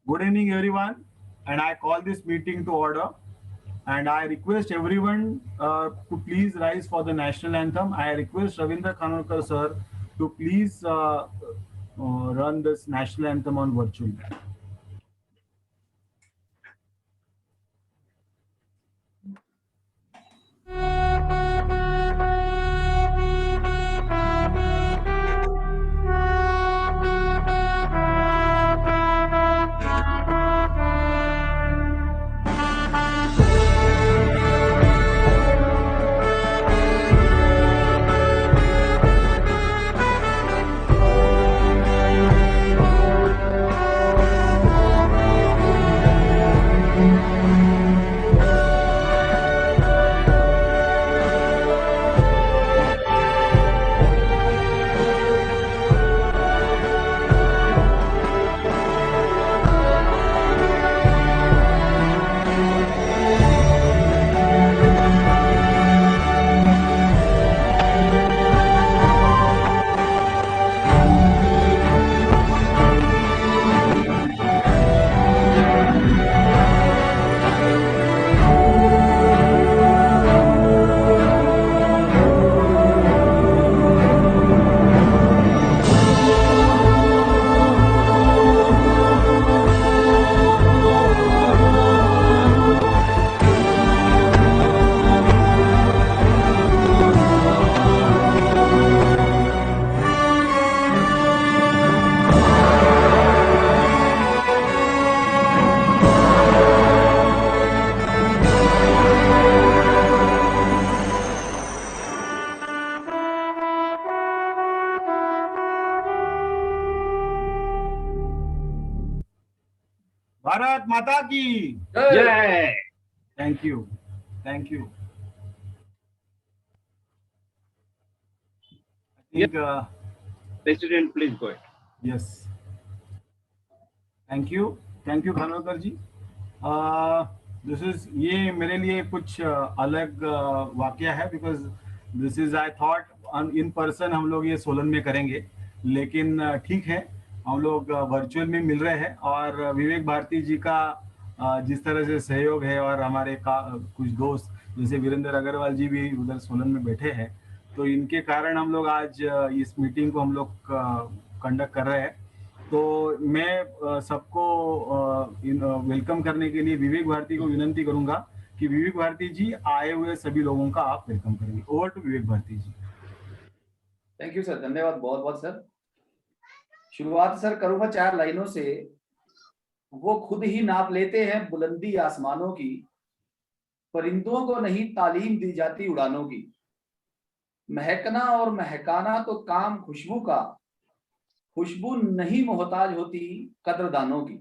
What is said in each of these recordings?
Good evening, everyone, and I call this meeting to order. And I request everyone to please rise for the national anthem. I request Ravindra Khanolkar sir to please run this national anthem on virtual. Bharat माता की जय। Thank you. Thank you. I think, President, please go ahead. yes. Thank you. Thank you, Khanolkar ji. This is ये मेरे लिए कुछ अलग वाकया है because this is I thought in person हम लोग ये सोलन में करेंगे, लेकिन ठीक है हम लोग वर्चुअल में मिल रहे हैं और विवेक भारती जी का जिस तरह से सहयोग है और हमारे कुछ दोस्त जैसे वीरेंद्र अग्रवाल जी भी उधर सोलन में बैठे हैं, तो इनके कारण हम लोग आज इस मीटिंग को हम लोग कंडक्ट कर रहे हैं. तो मैं सबको वेलकम करने के लिए विवेक भारती को विनंती करूंगा कि विवेक भारती जी आए हुए सभी लोगों का आप वेलकम करेंगे. Over to Vivek Bharati ji. Thank you sir, धन्यवाद बहुत बहुत सर. शुरुआत सर करूंगा 4 लाइनों से. वो खुद ही नाप लेते हैं बुलंदी आसमानों की, परिंदों को नहीं तालीम दी जाती उड़ानों की. महकना और महकाना तो काम खुशबू का, खुशबू नहीं मोहताज होती कद्रदानों की.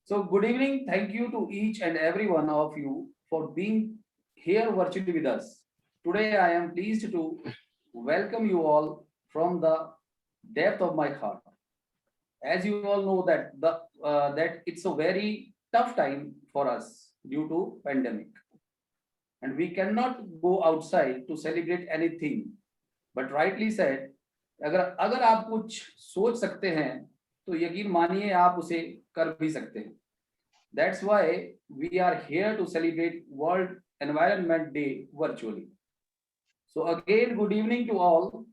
So good evening, thank you to each and every one of you for being here virtually with us. Today I am pleased to welcome you all from the depth of my heart. As you all know that it's a very tough time for us due to pandemic, and we cannot go outside to celebrate anything. But rightly said, अगर आप कुछ सोच सकते हैं तो यकीन मानिए आप उसे कर भी सकते हैं. That's why we are here to celebrate World Environment Day virtually. So again, good evening to all.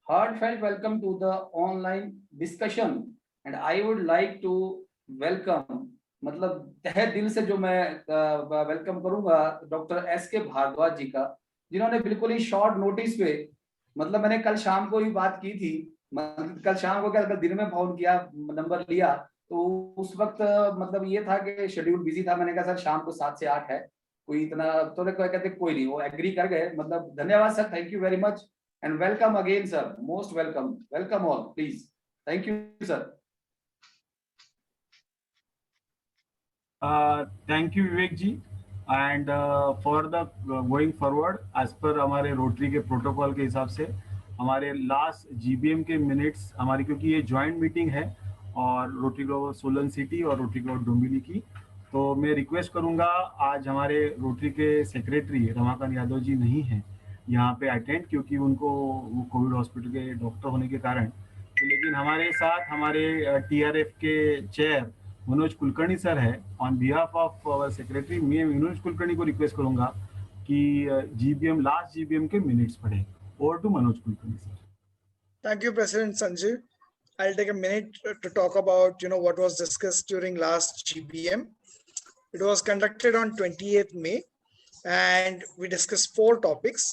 Heartfelt welcome to the online discussion, and I would like to welcome, मतलब तहे दिल से जो मैं वेलकम करूंगा डॉक्टर एस.के. भारद्वाज जी का, जिन्होंने बिल्कुल ही शॉर्ट नोटिस पे, मतलब मैंने कल शाम को ही बात की थी, कल शाम को क्या कल दिन में फोन किया, नंबर लिया, तो उस वक्त मतलब ये था कि शेड्यूल बिजी था. मैंने कहा सर शाम को 7 से 8 है, कोई इतना, तो कहते कोई नहीं, वो एग्री कर गए. मतलब धन्यवाद sir, thank you very much and welcome again sir, most welcome all, please. Thank you sir. Thank you Vivek ji. And for the going forward as per हमारे रोटरी के प्रोटोकॉल के हिसाब से हमारे लास्ट जीबीएम के मिनट्स हमारी, क्योंकि ये ज्वाइंट मीटिंग है और रोटरी क्लब सोलन सिटी और रोटरी क्लब डोंबिवली की, तो मैं रिक्वेस्ट करूंगा, आज हमारे रोटरी के सेक्रेटरी रमाकांत यादव जी नहीं हैं यहाँ पे अटेंड, क्योंकि उनको वो कोविड हॉस्पिटल के डॉक्टर होने के कारण लेकिन हमारे साथ हमारे TRF के चेयर मनोज कुलकर्णी सर है। On behalf of our secretary मैं मनोज कुलकर्णी को रिक्वेस्ट करूंगा कि GBM लास्ट GBM के मिनट्स पढ़े। Over to Manoj Kulkarni sir. Thank you, President Sanjeev. I'll take a minute to talk about what was discussed during last GBM. It was conducted on 28th May, and we discussed 4 topics.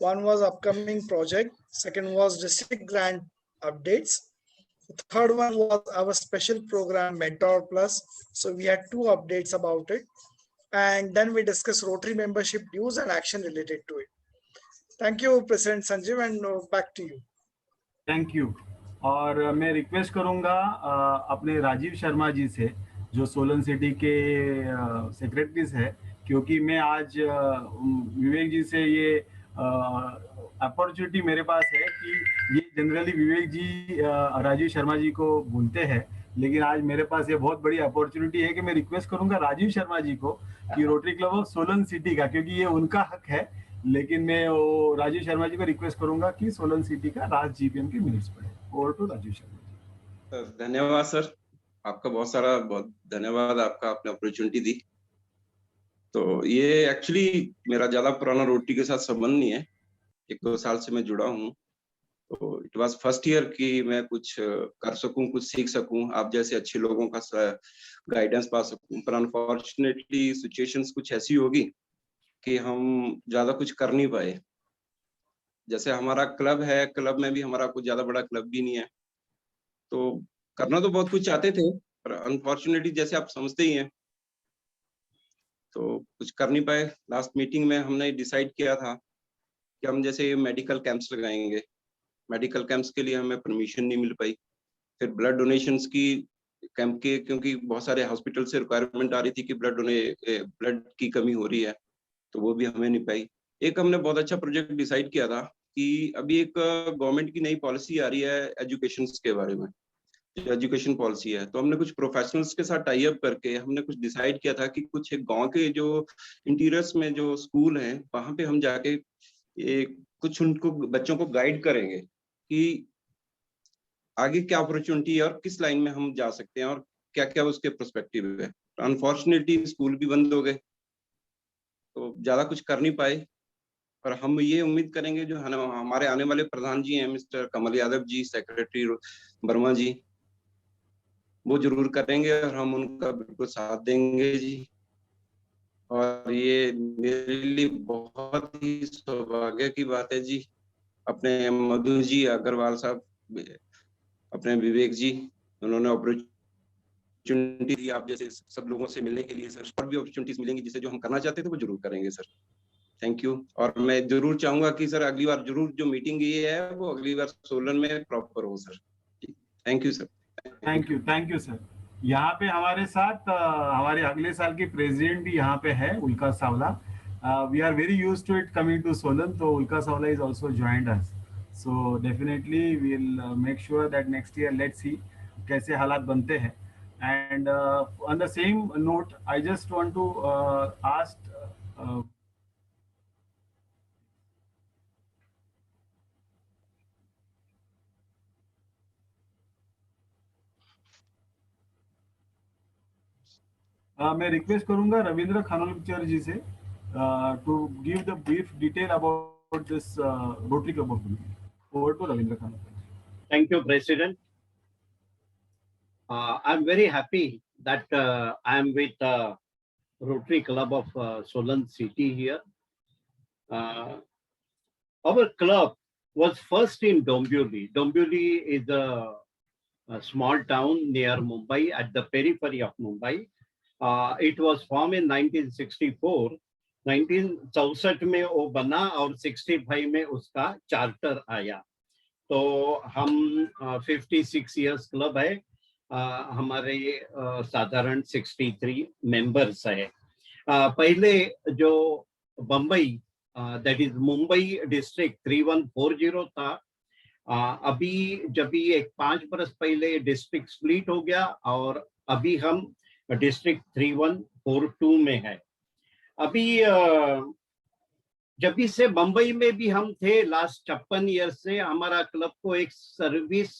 One was upcoming project, second was district grant updates, the third one was our special program Mentor Plus. So we had 2 updates about it, and then we discussed Rotary membership dues and action related to it. Thank you, President Sanjeev, and back to you. Thank you. और मैं request करूंगा अपने राजीव शर्मा जी से, जो Solan city के secretaries है, क्योंकि मैं आज विवेक जी से ये अपॉर्चुनिटी मेरे पास है कि ये जनरली विवेक जी राजीव शर्मा जी को बोलते हैं, लेकिन आज मेरे पास ये बहुत बड़ी अपॉर्चुनिटी है कि मैं रिक्वेस्ट करूंगा राजीव शर्मा जी को कि Rotary Club of Solan city का, क्योंकि ये उनका हक है, लेकिन मैं वो राजीव शर्मा जी को रिक्वेस्ट करूंगा कि सोलन सिटी का लास्ट GBM के मिनट्स पढ़े। Over to Rajiv Sharma ji. धन्यवाद सर, आपका बहुत धन्यवाद, आपने अपॉर्चुनिटी दी। तो ये एक्चुअली मेरा ज्यादा पुराना रोटरी के साथ संबंध नहीं है, 1-2 साल से मैं जुड़ा हूँ। तो इट वाज फर्स्ट ईयर कि मैं कुछ कर सकूं, कुछ सीख सकूं, आप जैसे अच्छे लोगों का गाइडेंस पा सकूं। पर अनफॉर्चुनेटली सिचुएशंस कुछ ऐसी होगी कि हम ज्यादा कुछ कर नहीं पाए। जैसे हमारा क्लब है, क्लब में भी हमारा कुछ ज्यादा बड़ा क्लब भी नहीं है, तो करना तो बहुत कुछ चाहते थे, पर अनफॉर्चुनेटली जैसे आप समझते ही हैं, तो कुछ कर नहीं पाए। लास्ट मीटिंग में हमने डिसाइड किया था कि हम जैसे मेडिकल कैंप्स लगाएंगे। मेडिकल कैंप्स के लिए हमें परमिशन नहीं मिल पाई। फिर ब्लड डोनेशंस की कैंप के, क्योंकि बहुत सारे हॉस्पिटल से रिक्वायरमेंट आ रही थी कि ब्लड की कमी हो रही है, तो वो भी हमें नहीं पाई। एक हमने बहुत अच्छा प्रोजेक्ट डिसाइड किया था कि अभी एक गवर्नमेंट की नई पॉलिसी आ रही है एजुकेशन के बारे में, एजुकेशन पॉलिसी है, तो हमने कुछ प्रोफेशनल्स के साथ टाई अप करके हमने कुछ डिसाइड किया था कि कुछ एक गांव के जो इंटीरियर्स में जो स्कूल हैं, वहां पे हम जाके कुछ उनको बच्चों को गाइड करेंगे कि आगे क्या अपॉर्चुनिटी है और किस लाइन में हम जा सकते हैं और क्या क्या उसके पर्सपेक्टिव है। अनफॉर्चुनेटली स्कूल भी बंद हो गए, तो ज्यादा कुछ कर नहीं पाए। और हम ये उम्मीद करेंगे जो हमारे आने वाले प्रधान जी हैं, मिस्टर कमल यादव जी, सेक्रेटरी वर्मा जी, वो जरूर करेंगे और हम उनका बिल्कुल साथ देंगे जी। और ये मेरे लिए बहुत ही सौभाग्य की बात है जी, अपने मधु जी अग्रवाल साहब, अपने विवेक जी, उन्होंने अपॉर्चुनिटी दी आप जैसे सब लोगों से मिलने के लिए। सर और भी अपॉर्चुनिटीज मिलेंगी जिससे जो हम करना चाहते थे वो जरूर करेंगे सर। Thank you. और मैं जरूर चाहूंगा कि सर अगली बार जरूर जो मीटिंग ये है वो अगली बार सोलन में प्रॉपर हो sir. Thank you sir. Thank you sir. यहाँ पे हमारे साथ हमारे अगले साल की प्रेसिडेंट भी यहाँ पे है, Ulka Sawla. We are very used to it coming to Solan, तो Ulka Sawla is also joined us, so definitely we will make sure that next year let's see कैसे हालात बनते हैं। And on the same note I just want to ask मैं request करूंगा रविंद्र खानोलकर जी से to give the brief detail about this Rotary Club of Bulandi. Over to Ravindra Khanolkar. Thank you, President. I'm very happy that I am with Rotary Club of Solan City here. Our club was first in Dombivli. Dombivli is a small town near Mumbai, at the periphery of Mumbai. It was formed in 1964. 1964 में वो बना और 65 में उसका charter आया। तो हम 56 years club है, हमारे साधारण 63 मेंबर्स है। पहले जो Bombay that is Mumbai district 3140 था, अभी जब भी 5 बरस पहले डिस्ट्रिक्ट स्प्लिट हो गया और अभी हम डिस्ट्रिक्ट 3142 में है। अभी जब से बम्बई में भी हम थे लास्ट 56 ईयर से, हमारा क्लब को एक service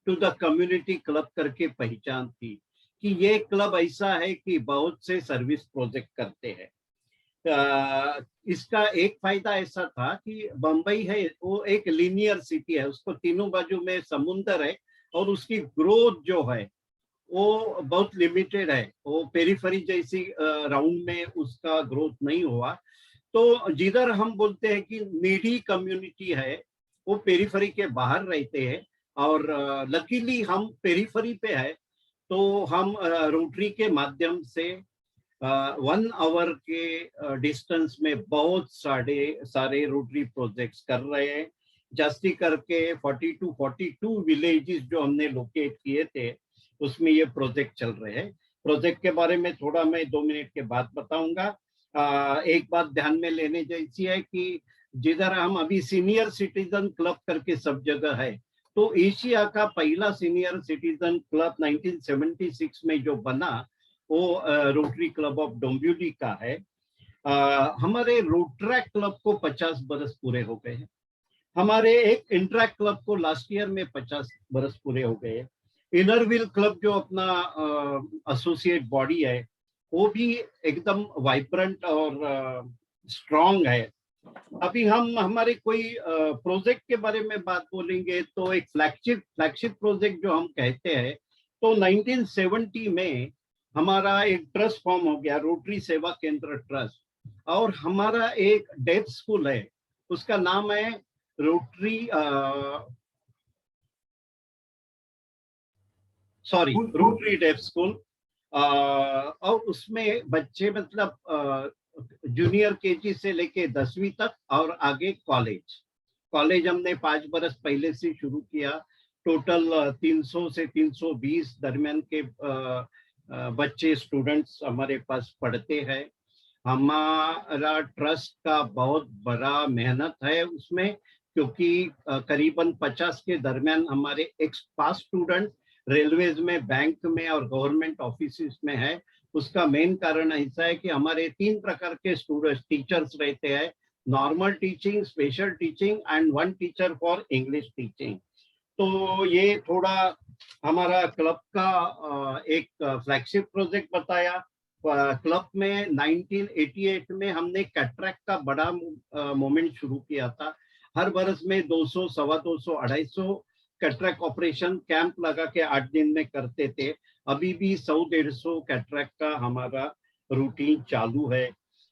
to the community club करके पहचान थी कि ये क्लब ऐसा है कि बहुत से सर्विस प्रोजेक्ट करते हैं। इसका एक फायदा ऐसा था कि बम्बई है वो एक लीनियर सिटी है, उसको तीनों बाजू में समुंदर है और उसकी ग्रोथ जो है वो बहुत लिमिटेड है, वो पेरीफेरी जैसी राउंड में उसका ग्रोथ नहीं हुआ। तो जिधर हम बोलते हैं कि नीडी कम्युनिटी है वो पेरीफेरी के बाहर रहते हैं और लकीली हम पेरीफेरी पे है, तो हम रोटरी के माध्यम से 1 आवर के डिस्टेंस में बहुत सारे रोटरी प्रोजेक्ट्स कर रहे हैं। जास्ती करके 42 विलेजेस जो हमने लोकेट किए थे उसमें ये प्रोजेक्ट चल रहे हैं। प्रोजेक्ट के बारे में थोड़ा मैं 2 मिनट के बाद बताऊंगा। एक बात ध्यान में लेने जैसी है कि जिधर हम अभी सीनियर सिटीजन क्लब करके सब जगह है, तो एशिया का पहला सीनियर सिटीजन क्लब 1976 में जो बना वो रोटरी क्लब ऑफ डोंबिवली का है। हमारे रोटरैक क्लब को 50 बरस पूरे हो गए हैं। हमारे एक इंट्रैक्ट क्लब को लास्ट ईयर में 50 बरस पूरे हो गए। इनरव्हील क्लब जो अपना एसोसिएट बॉडी है वो भी एकदम वाइब्रेंट और स्ट्रांग है। अभी हम हमारे कोई प्रोजेक्ट के बारे में बात बोलेंगे तो एक फ्लैगशिप प्रोजेक्ट जो हम कहते हैं, तो 1970 में हमारा एक ट्रस्ट फॉर्म हो गया, रोटरी सेवा केंद्र ट्रस्ट, और हमारा एक डेफ स्कूल है, उसका नाम है रोटरी डेफ स्कूल। और उसमें बच्चे मतलब जूनियर केजी से लेके 10वीं तक और आगे कॉलेज हमने 5 बरस पहले से शुरू किया। टोटल 300 से 320 दरमियान के बच्चे स्टूडेंट्स हमारे पास पढ़ते हैं। हमारा ट्रस्ट का बहुत बड़ा मेहनत है उसमें, क्योंकि करीबन 50 के दरमियान हमारे एक्स पास स्टूडेंट रेलवेज में, बैंक में और गवर्नमेंट ऑफिस में है। उसका मेन कारण ऐसा है कि हमारे 3 प्रकार के स्टूडेंट्स टीचर्स रहते हैं, normal teaching, special teaching and 1 teacher for English teaching. तो ये थोड़ा हमारा क्लब का एक फ्लैगशिप प्रोजेक्ट बताया। क्लब में 1988 में हमने कैटरैक्ट का बड़ा मूवमेंट शुरू किया था। हर बरस में 200, 250, 250 कैटरैक्ट ऑपरेशन कैंप लगा के 8 दिन में करते थे। अभी भी 100-150 कैटरैक्ट का हमारा रूटीन चालू है।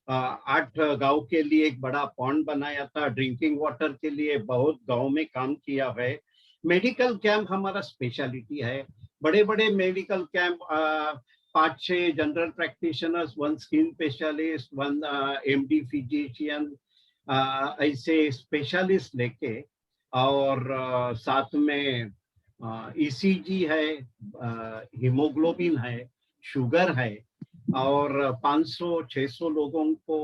8 गांव के लिए एक बड़ा पॉन्ड बनाया था, ड्रिंकिंग वाटर के लिए बहुत गांव में काम किया है। मेडिकल कैंप हमारा स्पेशलिटी है, बड़े बड़े medical camp, 5-6 general practitioners, 1 skin specialist, 1 MD physician, ऐसे स्पेशलिस्ट लेके, और साथ में ECG है, हीमोग्लोबिन है, शुगर है, और 500-600 लोगों को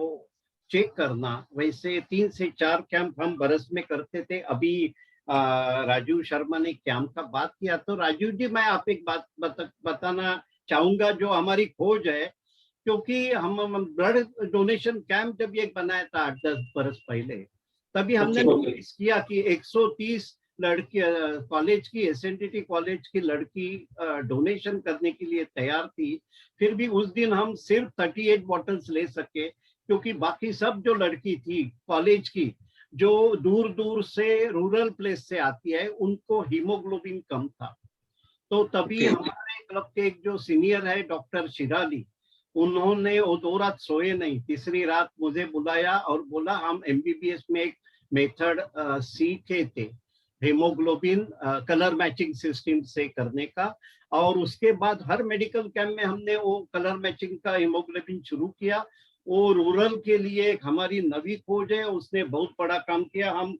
चेक करना। वैसे 3 से 4 कैंप हम बरस में करते थे। अभी राजू शर्मा ने कैंप का बात किया, तो राजू जी मैं आप एक बात बताना चाहूंगा जो हमारी खोज है, क्योंकि हम ब्लड डोनेशन कैंप जब ये बनाया था 8-10 बरस पहले, तभी हमने नोटिस किया कि 130 लड़की कॉलेज की, SNTT कॉलेज की लड़की डोनेशन करने के लिए तैयार थी। फिर भी उस दिन हम सिर्फ 38 बॉटल्स ले सके, क्योंकि बाकी सब जो लड़की थी कॉलेज की, जो दूर दूर से रूरल प्लेस से आती है, उनको हीमोग्लोबिन कम था। तो तभी हमारे क्लब के एक जो सीनियर है डॉक्टर शिराली, उन्होंने वो 2 रात सोए नहीं, तीसरी रात मुझे बुलाया और बोला हम MBBS में एक मेथड सीखे थे हीमोग्लोबिन कलर मैचिंग सिस्टम से करने का, और उसके बाद हर मेडिकल कैंप में हमने वो कलर मैचिंग का हीमोग्लोबिन शुरू किया। वो रूरल के लिए एक हमारी नवी खोज है, उसने बहुत बड़ा काम किया। हम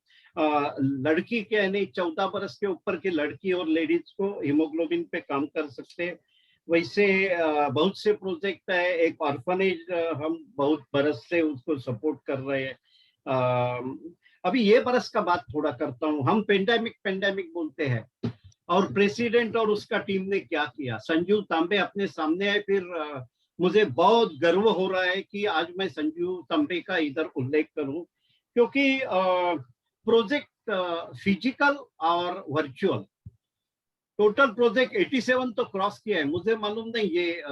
लड़की के यानी 14 बरस के ऊपर की लड़की और लेडीज को हीमोग्लोबिन पे काम कर सकते हैं। वैसे बहुत से प्रोजेक्ट है। एक ऑर्फनेज हम बहुत बरस से उसको सपोर्ट कर रहे हैं। अभी ये बरस का बात थोड़ा करता हूँ। हम पेंडेमिक बोलते हैं, और प्रेसिडेंट और उसका टीम ने क्या किया। संजीव तांबे अपने सामने है, फिर मुझे बहुत गर्व हो रहा है कि आज मैं संजीव तांबे का इधर उल्लेख करूं, क्योंकि प्रोजेक्ट फिजिकल और वर्चुअल टोटल प्रोजेक्ट 87 तो क्रॉस किया है, मुझे मालूम नहीं ये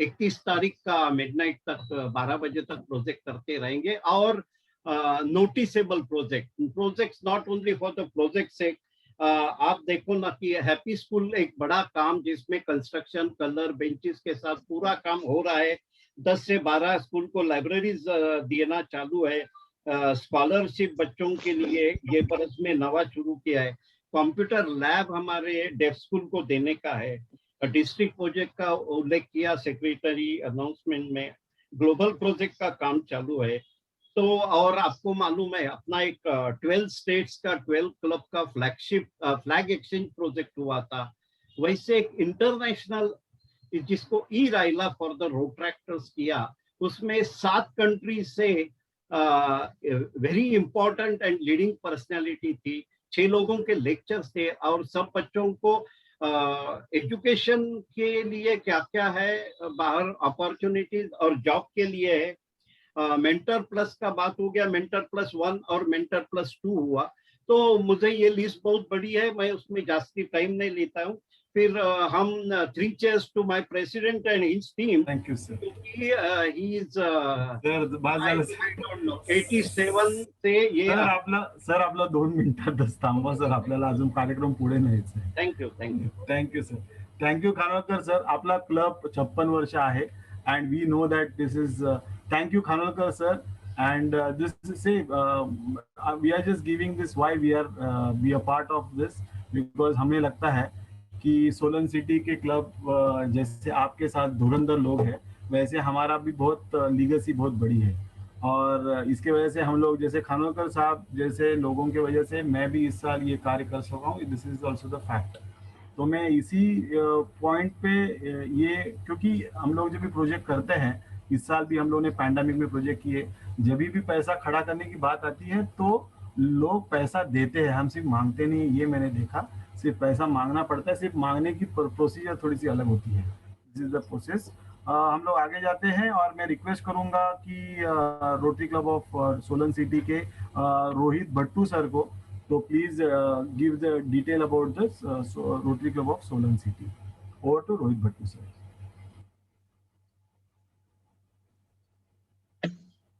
31 तारीख का मिडनाइट तक 12 बजे तक प्रोजेक्ट करते रहेंगे। और noticeable projects not only for the project से, आप देखो ना कि हैप्पी स्कूल एक बड़ा काम जिसमें कंस्ट्रक्शन, कलर, बेंचेस के साथ पूरा काम हो रहा है। 10 से 12 स्कूल को लाइब्रेरीज देना चालू है। स्कॉलरशिप बच्चों के लिए ये बरस में नवा शुरू किया है। कंप्यूटर लैब हमारे डेफ स्कूल को देने का है। डिस्ट्रिक्ट प्रोजेक्ट का उल्लेख किया सेक्रेटरी अनाउंसमेंट में। ग्लोबल प्रोजेक्ट का काम चालू है। तो और आपको मालूम है अपना एक 12 स्टेट्स का 12 क्लब का फ्लैग एक्सचेंज प्रोजेक्ट हुआ था। वैसे एक इंटरनेशनल जिसको ई Raila for the road tractors किया, उसमें 7 कंट्री से very important and leading personality थी। 6 लोगों के लेक्चर्स थे और सब बच्चों को एजुकेशन के लिए क्या क्या है बाहर अपॉर्चुनिटीज और जॉब के लिए है। मेंटर प्लस का बात हो गया, मेंटर प्लस 1 और मेंटर प्लस 2 हुआ। तो मुझे ये लिस्ट बहुत बड़ी है, मैं उसमें जास्ती टाइम नहीं लेता हूँ। फिर हम 3 chairs to my president and his team. Thank you sir. ही इज सर बात झालं I don't know, 87 से ये। सर आपला 2 मिनिटातच थांबवा सर, आपल्याला अजून कार्यक्रम पुढे न्यायचा आहे। Thank you sir, thank you Khanolkar sir. आपला क्लब 56 वर्ष आहे and we know that this is thank you Khanolkar sir, and this say we are just giving this why we are part of this, because हमें लगता है कि सोलन सिटी के club जैसे आपके साथ धुरंधर लोग हैं, वैसे हमारा भी बहुत लीगेसी बहुत बड़ी है। और इसके वजह से हम लोग जैसे खानोलकर साहब जैसे लोगों के वजह से मैं भी इस साल ये कार्य कर सका हूँ। This is also the fact. तो मैं इसी पॉइंट पे ये, क्योंकि हम लोग जब भी प्रोजेक्ट करते हैं, इस साल भी हम लोगों ने पैंडेमिक में प्रोजेक्ट किए, जब भी पैसा खड़ा करने की बात आती है तो लोग पैसा देते हैं, हम सिर्फ मांगते नहीं। ये मैंने देखा, सिर्फ पैसा मांगना पड़ता है, सिर्फ मांगने की प्रोसीजर थोड़ी सी अलग होती है। This is the process. हम लोग आगे जाते हैं और मैं रिक्वेस्ट करूंगा कि Rotary Club of Solan city के रोहित भट्टू सर को, तो please give the detail about this Rotary Club of Solan city. Over to Rohit Bhattu sir.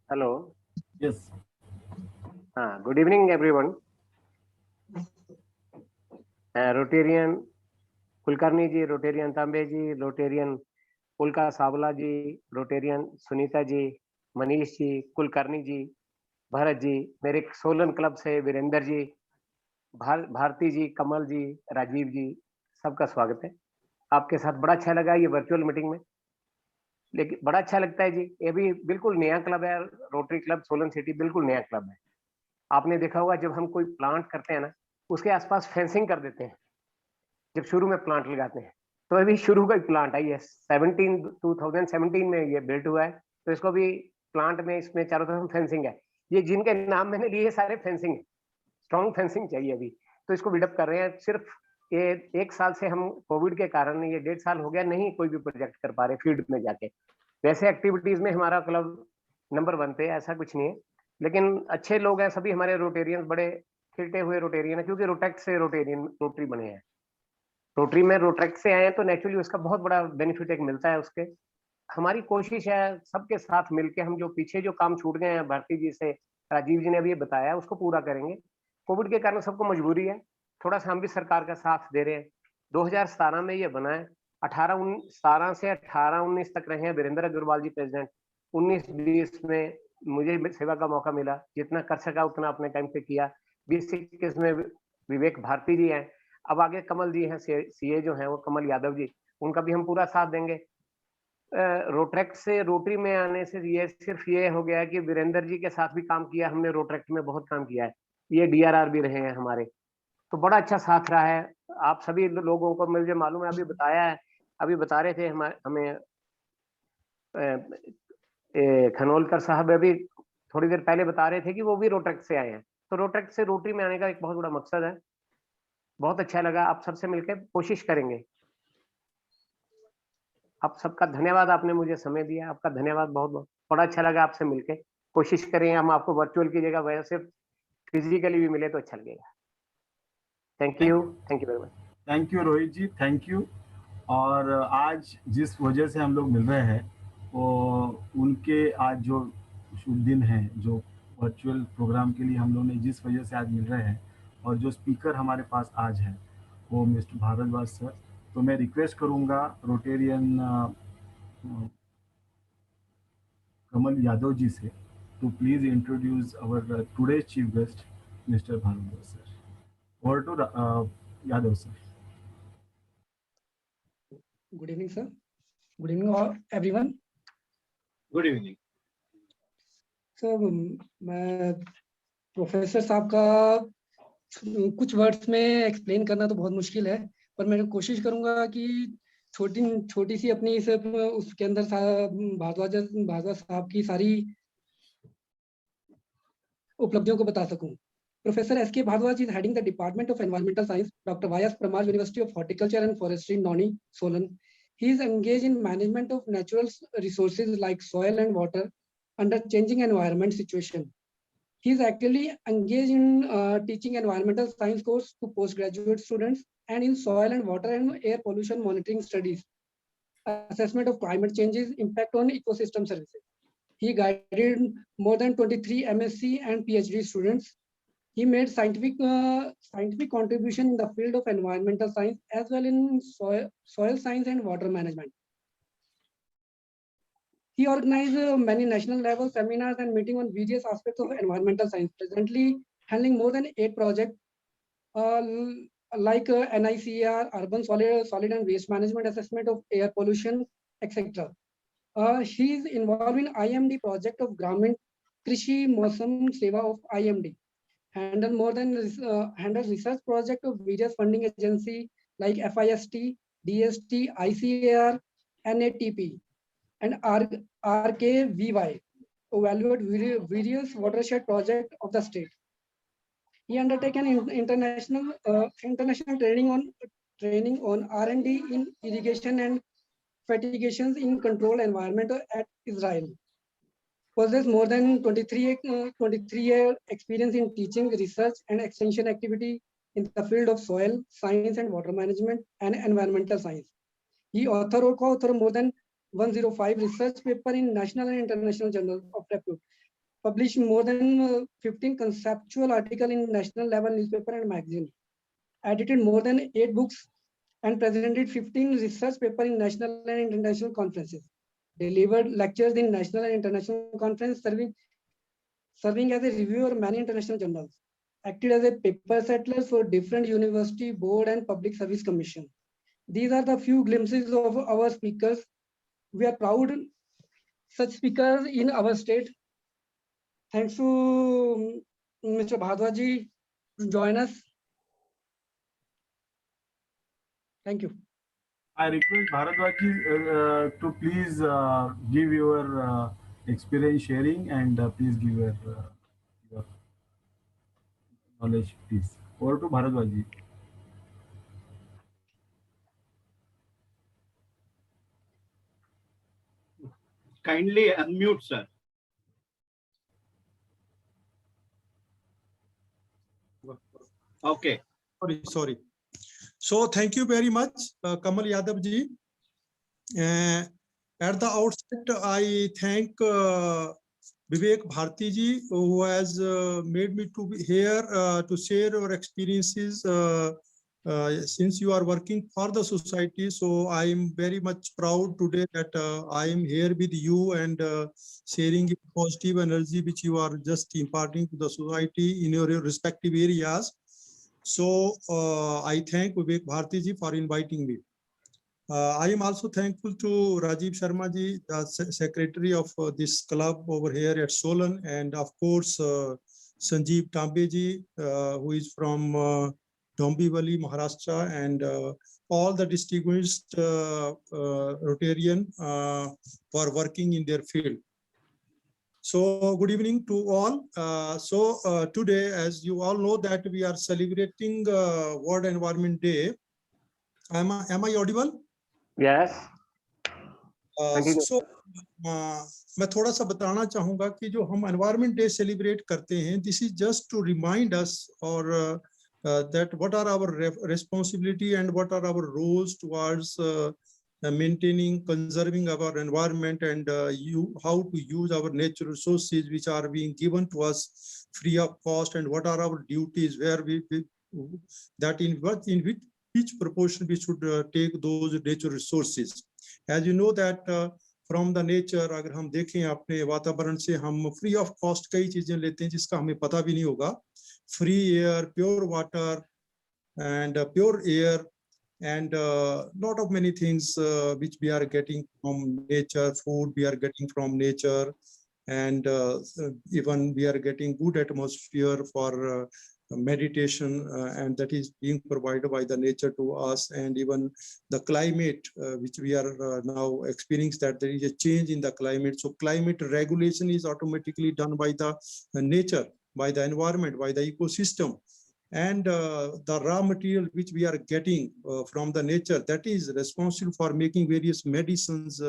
Hello. Yes. हाँ, good evening everyone. Rotarian Kulkarni ji, Rotarian Tambe ji, Rotarian Ulka Sawla ji, Rotarian Sunita ji, Manish ji, Kulkarni ji, Bharat ji, मेरे सोलन क्लब से वीरेंद्र जी, भारती जी, कमल जी, राजीव जी, सबका स्वागत है। आपके साथ बड़ा अच्छा लगा ये वर्चुअल मीटिंग में, लेकिन बड़ा अच्छा लगता है जी। ये भी बिल्कुल नया क्लब है, रोटरी क्लब सोलन सिटी बिल्कुल नया क्लब है। आपने देखा होगा जब हम कोई प्लांट करते हैं ना, उसके आसपास फेंसिंग कर देते हैं जब शुरू में प्लांट लगाते हैं। तो अभी शुरू का प्लांट है ये 2017 में ये बिल्ट हुआ है, तो इसको भी प्लांट में इसमें चारों तरफ फेंसिंग है। ये जिनके नाम मैंने लिए सारे फेंसिंग है, स्ट्रॉन्ग फेंसिंग चाहिए अभी, तो इसको बिल्डअप कर रहे हैं। सिर्फ ये 1 साल से हम कोविड के कारण, ये 1.5 साल हो गया, नहीं कोई भी प्रोजेक्ट कर पा रहे फील्ड में जाके। वैसे एक्टिविटीज में हमारा क्लब नंबर 1 पे, ऐसा कुछ नहीं है, लेकिन अच्छे लोग हैं सभी हमारे रोटेरियंस, बड़े खिलते हुए रोटेरियन है, क्योंकि रोटेक्ट से रोटरी बने हैं। रोटरी में रोटेक्ट से आए हैं तो नेचुरली उसका बहुत बड़ा बेनिफिट एक मिलता है उसके। हमारी कोशिश है सबके साथ मिलके हम जो पीछे जो काम छूट गए हैं, भारती जी से, राजीव जी ने अभी बताया, उसको पूरा करेंगे। कोविड के कारण सबको मजबूरी है, थोड़ा सा हम भी सरकार का साथ दे रहे हैं। 2017 में ये बना है, 17 से 18-19 तक रहे हैं वीरेंद्र अग्रवाल जी प्रेसिडेंट। 19-20 में मुझे सेवा का मौका मिला, जितना कर सका उतना अपने टाइम पे किया। 20-21 में विवेक भारती जी हैं, अब आगे कमल जी हैं, सीए जो हैं वो कमल यादव जी, उनका भी हम पूरा साथ देंगे। रोट्रैक्ट से रोटरी में आने से ये सिर्फ ये हो गया है कि वीरेंद्र जी के साथ भी काम किया हमने, रोट्रैक्ट में बहुत काम किया है, ये डीआरआर भी रहे हैं हमारे, तो बड़ा अच्छा साथ रहा है। आप सभी लोगों को मुझे मालूम है, अभी बताया है, अभी बता रहे थे हमें खनोलकर साहब अभी थोड़ी देर पहले बता रहे थे कि वो भी रोट्रैक्ट से आए हैं। तो रोट्रैक्ट से रोटरी में आने का एक बहुत बड़ा मकसद है। बहुत अच्छा लगा, आप सबसे मिलकर कोशिश करेंगे। आप सबका धन्यवाद, आपने मुझे समय दिया, आपका धन्यवाद बहुत बहुत। बड़ा अच्छा लगा आपसे मिलके, कोशिश करें हम आपको वर्चुअल की जगह वैसे फिजिकली भी मिले तो अच्छा लगेगा। Thank you very much. Thank you Rohit ji, thank you. और आज जिस वजह से हम लोग मिल रहे हैं वो उनके आज जो शुभ दिन है, जो वर्चुअल प्रोग्राम के लिए हम लोग ने जिस वजह से आज मिल रहे हैं और जो स्पीकर हमारे पास आज है वो मिस्टर भारद्वाज सर। तो मैं रिक्वेस्ट करूंगा रोटेरियन कमल यादव जी से to please introduce our today's chief guest, Mr. Bhargava sir. Over to Yadav sir. Good evening, sir. Good evening, all everyone. Good evening. So, मैं प्रोफेसर साहब का कुछ वर्ड्स में एक्सप्लेन करना तो बहुत मुश्किल है, पर मैं कोशिश करूंगा कि छोटी सी अपनी सिर्फ उसके अंदर भारद्वाज साहब की सारी उपलब्धियों को बता सकूं। Professor S.K. Bhardwaj is heading the Department of Environmental Science, Dr. Y.S. Parmar, University of Horticulture and Forestry, Nauni, Solan. He is engaged in management of natural resources like soil and water under changing environment situation. He is actively engaged in teaching environmental science course to postgraduate students and in soil and water and air pollution monitoring studies, assessment of climate changes, impact on ecosystem services. He guided more than 23 MSc and PhD students. He made scientific contribution in the field of environmental science as well in soil science and water management. He organized many national level seminars and meetings on various aspects of environmental science, presently handling more than 8 projects like NICER, urban solid and waste management, assessment of air pollution, etc. He is involved in IMD project of Gramin Krishi Mausam Seva of IMD. Handle research project of various funding agency like FIST, DST, ICAR, NATP, and RKVY. Evaluate various watershed project of the state. He undertaken international training on R&D in irrigation and fertigations in controlled environment at Israel. Possess more than 23-year experience in teaching, research, and extension activity in the field of soil science and water management and environmental science. He author or co-author more than 105 research paper in national and international journals of repute. Published more than 15 conceptual articles in national level newspaper and magazine. Edited more than 8 books and presented 15 research paper in national and international conferences. Delivered lectures in national and international conference, serving as a reviewer of many international journals. Acted as a paper settler for different university, board, and public service commission. These are the few glimpses of our speakers. We are proud such speakers in our state. Thanks to Mr. Bhardwaj ji to join us. Thank you. I request Bharadwaj ji to please give your experience sharing and please give your knowledge, please. Over to Bharadwaj ji. Kindly unmute, sir. Okay. Sorry. So thank you very much, Kamal Yadav ji. At the outset, I thank Vivek Bharti ji, who has made me to be here to share your experiences since you are working for the society. So I am very much proud today that I am here with you and sharing positive energy which you are just imparting to the society in your respective areas. So I thank Vivek Bharti ji for inviting me. I am also thankful to Rajiv Sharma ji, the secretary of this club over here at Solan, and of course Sanjeev Tambe ji, who is from Dombivli, Maharashtra, and all the distinguished Rotarian for working in their field. So good evening to all. Today, as you all know, that we are celebrating World Environment Day. Am I audible? Yes. मैं थोड़ा सा बताना चाहूंगा कि जो हम environment day celebrate करते हैं, this is just to remind us और that what are our responsibility and what are our roles towards maintaining, conserving our environment, and how to use our natural resources which are being given to us free of cost, and what are our duties, where we that in which proportion we should take those natural resources. As you know that from the nature, अगर हम देखें अपने वातावरण से हम free of cost कई चीजें लेते हैं जिसका हमें पता भी नहीं होगा. Free air, pure water, and pure air, and lot of many things which we are getting from nature. Food we are getting from nature, and even we are getting good atmosphere for meditation, and that is being provided by the nature to us. And even the climate which we are now experiencing, that there is a change in the climate. So climate regulation is automatically done by the nature, by the environment, by the ecosystem. And the raw material which we are getting from the nature, that is responsible for making various medicines.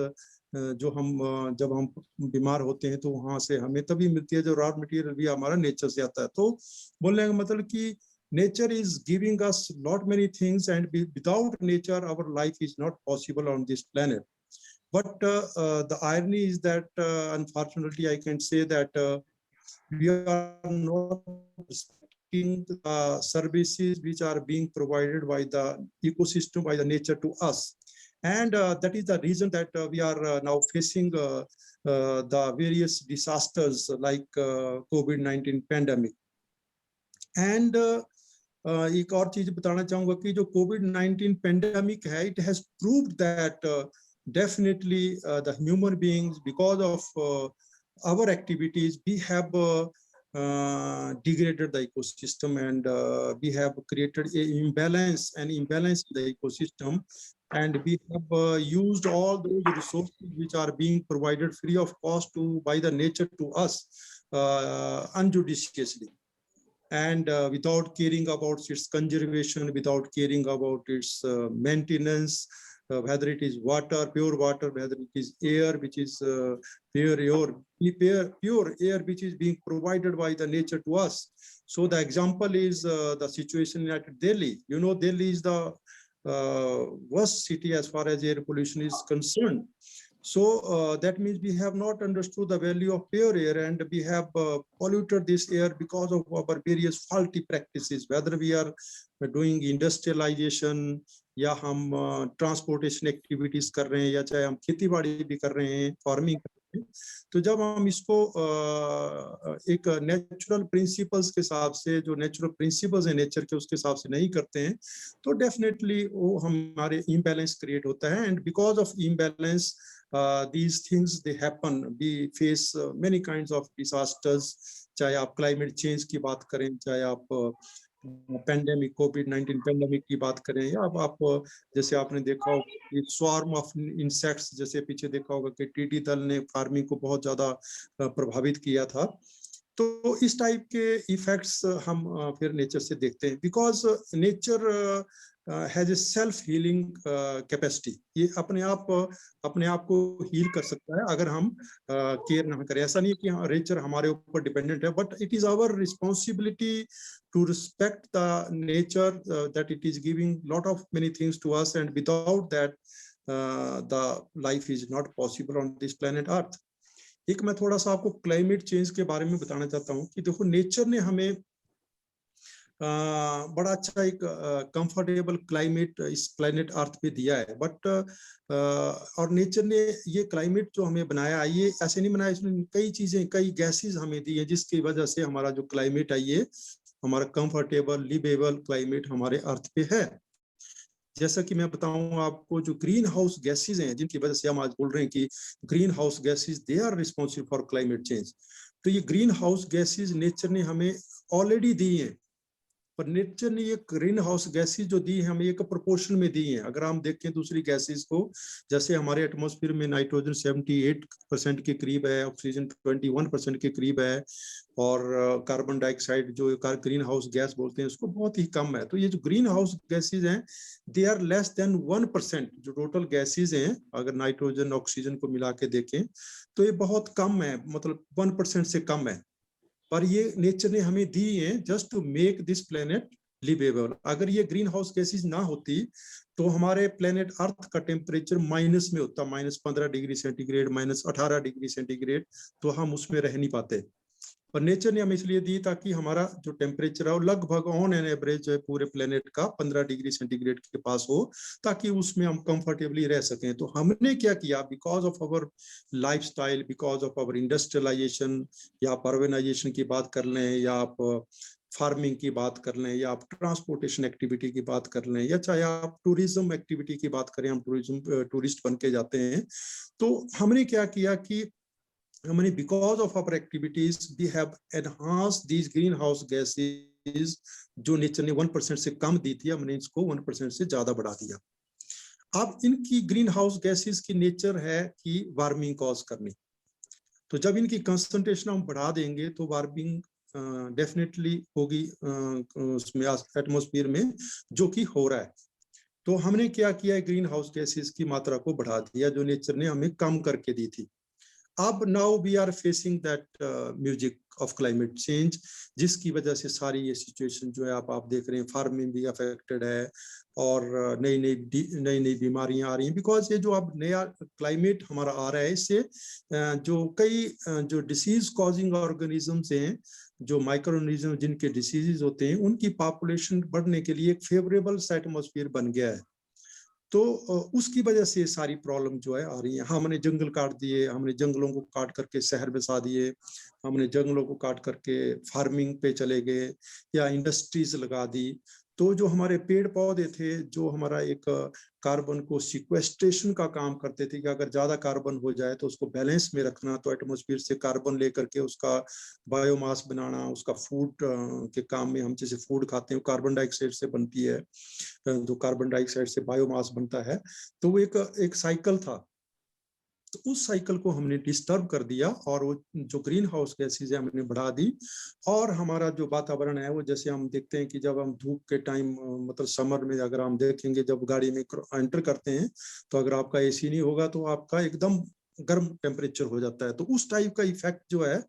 जो हम जब हम बीमार होते हैं तो वहां से हमें तभी मिलती है, जो रॉ मटेरियल भी हमारा नेचर से आता है. तो बोलने का मतलब कि nature is giving us lot many things, and without nature our life is not possible on this planet. But the irony is that unfortunately I can say that we are not respecting the services which are being provided by the ecosystem, by the nature to us. And that is the reason that we are now facing the various disasters like COVID-19 pandemic. And एक और चीज बताना चाहूंगा कि जो COVID-19 pandemic है, it has proved that definitely the human beings, because of our activities, we have degraded the ecosystem, and we have created an imbalance in the ecosystem, and we have used all those resources which are being provided free of cost by the nature to us unjudiciously, and without caring about its conservation, without caring about its maintenance, whether it is water, pure water, whether it is air, which is pure air, which is being provided by the nature to us. So the example is the situation at Delhi. You know, Delhi is the worst city as far as air pollution is concerned. So that means we have not understood the value of pure air, and we have polluted this air because of our various faulty practices, whether we are doing industrialization, या हम transportation activities कर रहे हैं, या चाहे हम खेती बाड़ी भी कर रहे हैं, फार्मिंग कर रहे हैं. तो जब हम इसको एक नेचुरल प्रिंसिपल्स के हिसाब से, जो नेचुरल प्रिंसिपल्स है नेचर के, उसके हिसाब से नहीं करते हैं, तो डेफिनेटली वो हमारे इम्बैलेंस क्रिएट होता है. And because of imbalance these things they happen. We face many kinds of disasters, चाहे आप क्लाइमेट चेंज की बात करें, चाहे आप पैंडेमिक कोविड-19 पैंडेमिक की बात करें, या आप जैसे आपने देखा होगा स्वार्म ऑफ इंसेक्ट्स, जैसे पीछे देखा होगा कि टीडी दल ने फार्मिंग को बहुत ज्यादा प्रभावित किया था. तो इस टाइप के इफेक्ट्स हम फिर नेचर से देखते हैं, because nature has a self healing capacity. ये अपने आप को हील कर सकता है अगर हम केयर ना करें. ऐसा नहीं है कि नेचर हमारे ऊपर डिपेंडेंट है, but it is our responsibility to respect the nature, that it is giving lot of many things to us, and without that the life is not possible on this planet Earth. एक मैं थोड़ा सा आपको climate change के बारे में बताना चाहता हूँ कि देखो नेचर ने हमें बड़ा अच्छा एक कंफर्टेबल क्लाइमेट इस प्लेनेट अर्थ पे दिया है. बट और नेचर ने ये क्लाइमेट जो हमें बनाया, ये ऐसे नहीं बनाया, इसमें कई चीजें, कई गैसेस हमें दी है, जिसकी वजह से हमारा जो क्लाइमेट है, ये हमारा कंफर्टेबल लिवेबल क्लाइमेट हमारे अर्थ पे है. जैसा कि मैं बताऊं आपको, जो ग्रीन हाउस गैसेज हैं, जिनकी वजह से हम आज बोल रहे हैं कि green house gases they are responsible for climate change. तो ये ग्रीन हाउस गैसेज नेचर ने हमें ऑलरेडी दी हैं, पर नेचर ने ये ग्रीन हाउस गैसेज जो दी है हमें एक प्रोपोर्शन में दी है. अगर हम देखें दूसरी गैसेज को, जैसे हमारे एटमॉस्फेयर में नाइट्रोजन 78% के करीब है, ऑक्सीजन 21% के करीब है, और कार्बन डाइऑक्साइड जो ग्रीन हाउस गैस बोलते हैं उसको बहुत ही कम है. तो ये जो ग्रीन हाउस गैसेज हैं, दे आर लेस देन 1%. जो टोटल गैसेज हैं, अगर नाइट्रोजन ऑक्सीजन को मिला के देखें तो ये बहुत कम है, मतलब 1% से कम है. पर ये नेचर ने हमें दी है just to make this planet livable. अगर ये ग्रीन हाउस गैसेज ना होती तो हमारे प्लेनेट अर्थ का टेम्परेचर माइनस में होता, -15 डिग्री सेंटीग्रेड, -18 डिग्री सेंटीग्रेड, तो हम उसमें रह नहीं पाते। पर नेचर ने हमें इसलिए दी ताकि हमारा जो टेम्परेचर है वो लगभग ऑन एन एवरेज जो है पूरे प्लेनेट का 15 डिग्री सेंटीग्रेड के पास हो, ताकि उसमें हम कंफर्टेबली रह सकें। तो हमने क्या किया, because of our lifestyle, because of our industrialization, या आप अर्बनाइजेशन की बात कर लें, या आप फार्मिंग की बात कर लें, या आप ट्रांसपोर्टेशन एक्टिविटी की बात कर लें, या चाहे आप टूरिज्म एक्टिविटी की बात करें, हम टूरिस्ट बन के जाते हैं। तो हमने क्या किया कि हमने because of our activities we have enhanced these greenhouse gases जो नेचर ने 1% से कम दी थी, हमने इसको 1% से ज्यादा बढ़ा दिया। अब इनकी ग्रीन हाउस गैसेज की नेचर है कि वार्मिंग कॉज करनी, तो जब इनकी कंसंट्रेशन हम बढ़ा देंगे तो वार्मिंग डेफिनेटली होगी उसमें एटमॉस्फेयर में, जो कि हो रहा है। तो हमने क्या किया, ग्रीन हाउस गैसेज की मात्रा को बढ़ा दिया जो नेचर ने हमें कम करके दी थी। अब now we are facing that music of climate change, जिसकी वजह से सारी ये सिचुएशन जो है आप देख रहे हैं, फार्मिंग भी अफेक्टेड है और नई नई बीमारियां आ रही हैं। बिकॉज ये जो अब नया क्लाइमेट हमारा आ रहा है, इससे जो कई जो डिसीज कॉजिंग ऑर्गेनिजम्स हैं, जो माइक्रो ऑर्गेनिज्म जिनके डिसीजेज होते हैं, उनकी पॉपुलेशन बढ़ने के लिए एक फेवरेबल सा एटमॉस्फेयर बन गया है। तो उसकी वजह से सारी प्रॉब्लम जो है आ रही है। हमने जंगल काट दिए, हमने जंगलों को काट करके शहर बसा दिए, हमने जंगलों को काट करके फार्मिंग पे चले गए या इंडस्ट्रीज लगा दी। तो जो हमारे पेड़ पौधे थे, जो हमारा एक कार्बन को सिक्वेस्ट्रेशन का काम करते थे, कि अगर ज्यादा कार्बन हो जाए तो उसको बैलेंस में रखना, तो एटमॉस्फेयर से कार्बन लेकर के उसका बायोमास बनाना, उसका फूड के काम में, हम जैसे फूड खाते हैं कार्बन डाइऑक्साइड से बनती है, जो कार्बन डाइऑक्साइड से बायोमास बनता है, तो वो एक साइकिल था। तो उस साइकिल को हमने डिस्टर्ब कर दिया और वो जो ग्रीन हाउस गैसेज है हमने बढ़ा दी। और हमारा जो वातावरण है वो, जैसे हम देखते हैं कि जब हम धूप के टाइम, मतलब समर में अगर हम देखेंगे, जब गाड़ी में एंटर करते हैं, तो अगर आपका एसी नहीं होगा तो आपका एकदम गर्म टेम्परेचर हो जाता है। तो उस टाइप का इफेक्ट जो है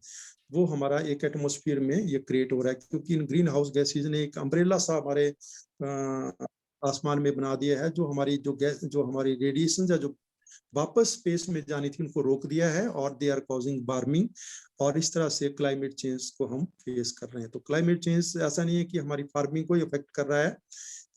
वो हमारा एक एटमॉस्फेयर में ये क्रिएट हो रहा है, क्योंकि इन ग्रीन हाउस गैसेज ने एक अम्ब्रेला सा हमारे आसमान में बना दिया है, जो हमारी रेडिएशन या जो वापस स्पेस में जानी थी उनको रोक दिया है, और दे आर कॉजिंग वार्मिंग। और इस तरह से क्लाइमेट चेंज को हम फेस कर रहे हैं। तो क्लाइमेट चेंज ऐसा नहीं है कि हमारी फार्मिंग को इफेक्ट कर रहा है,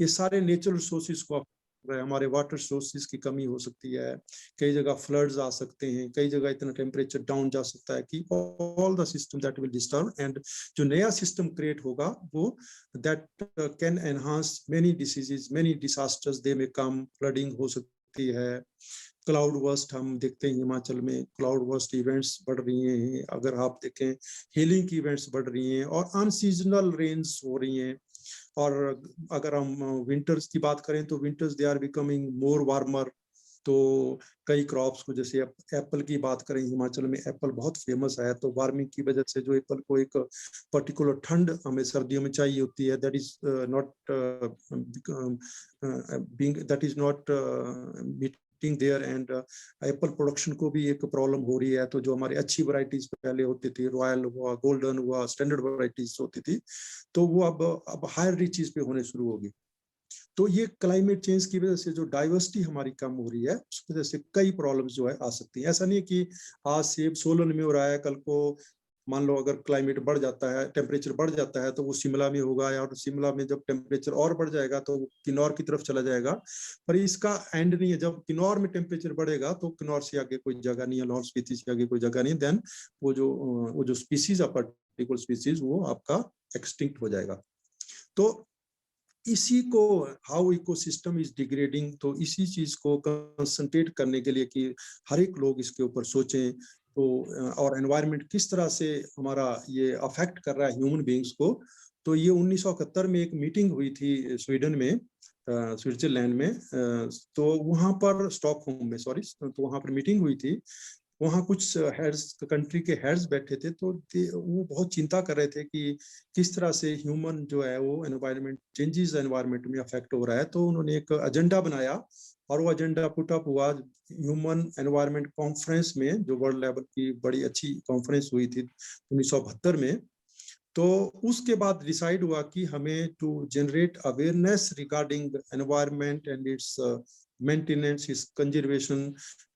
ये सारे नेचुरल रिसोर्सेज को हमारे वाटर सोर्सेज की कमी हो सकती है, कई जगह फ्लड्स आ सकते हैं, कई जगह इतना टेम्परेचर डाउन जा सकता है कि all the system that will disturb. And जो नया सिस्टम क्रिएट होगा वो that can enhance many diseases, many disasters they may come, flooding हो सकती है, क्लाउड बर्स्ट हम देखते हैं हिमाचल में, क्लाउड बर्स्ट इवेंट्स बढ़ रही हैं। अगर आप देखें हीलिंग की इवेंट्स बढ़ रही हैं और अनसीजनल रेन्स हो रही हैं। और अगर हम विंटर्स की बात करें तो winters they are becoming more warmer. तो कई क्रॉप्स को, जैसे एप्पल की बात करें, हिमाचल में एप्पल बहुत फेमस है, तो वार्मिंग की वजह से जो एप्पल को एक पर्टिकुलर ठंड हमें सर्दियों में चाहिए होती है, that is not there. And apple production को भी एक प्रॉब्लम हो रही है। तो जो हमारी अच्छी वैरायटीज पहले होती थी, रॉयल हुआ, गोल्डन हुआ, स्टैंडर्ड वैरायटीज होती थी, तो वो अब हायर रीचेस पे होने शुरू होगी। तो ये क्लाइमेट चेंज की वजह से जो डाइवर्सिटी हमारी कम हो रही है, उस वजह से कई प्रॉब्लम्स जो है आ सकती हैं। ऐसा नहीं कि आज सेब सोलन में हो रहा है, कल को मान लो अगर क्लाइमेट बढ़ जाता है, टेम्परेचर बढ़ जाता है, तो वो शिमला में होगा, और शिमला में जब टेम्परेचर और बढ़ जाएगा तो किन्नौर की तरफ चला जाएगा। पर इसका एंड नहीं है, जब किन्नौर में टेम्परेचर बढ़ेगा तो किन्नौर से आगे कोई जगह नहीं है, लाहौल स्पीति से आगे कोई जगह नहीं, देन वो जो स्पीसीज, पर्टिकुलर स्पीसीज, वो आपका एक्सटिंक्ट हो जाएगा। तो इसी को हाउ इकोसिस्टम इज डिग्रेडिंग, तो इसी चीज को कंसंट्रेट करने के लिए कि हर एक लोग इसके ऊपर सोचें, तो और एनवायरनमेंट किस तरह से हमारा ये अफेक्ट कर रहा है ह्यूमन बीइंग्स को। तो ये 1971 में एक मीटिंग हुई थी स्वीडन में, स्विट्जरलैंड में, तो वहां पर स्टॉकहोम में, सॉरी, तो वहां पर मीटिंग हुई थी। वहाँ कुछ हेड्स, कंट्री के हेड्स बैठे थे, तो वो बहुत चिंता कर रहे थे कि किस तरह से ह्यूमन जो है वो एनवायरनमेंट चेंजेस एनवायरनमेंट में अफेक्ट हो रहा है। तो उन्होंने एक एजेंडा बनाया और वो एजेंडा पुट अप हुआ ह्यूमन एनवायरनमेंट कॉन्फ्रेंस में, जो वर्ल्ड लेवल की बड़ी अच्छी कॉन्फ्रेंस हुई थी 1972 में। तो उसके बाद डिसाइड हुआ कि हमें to generate awareness regarding environment and its maintenance, its conservation,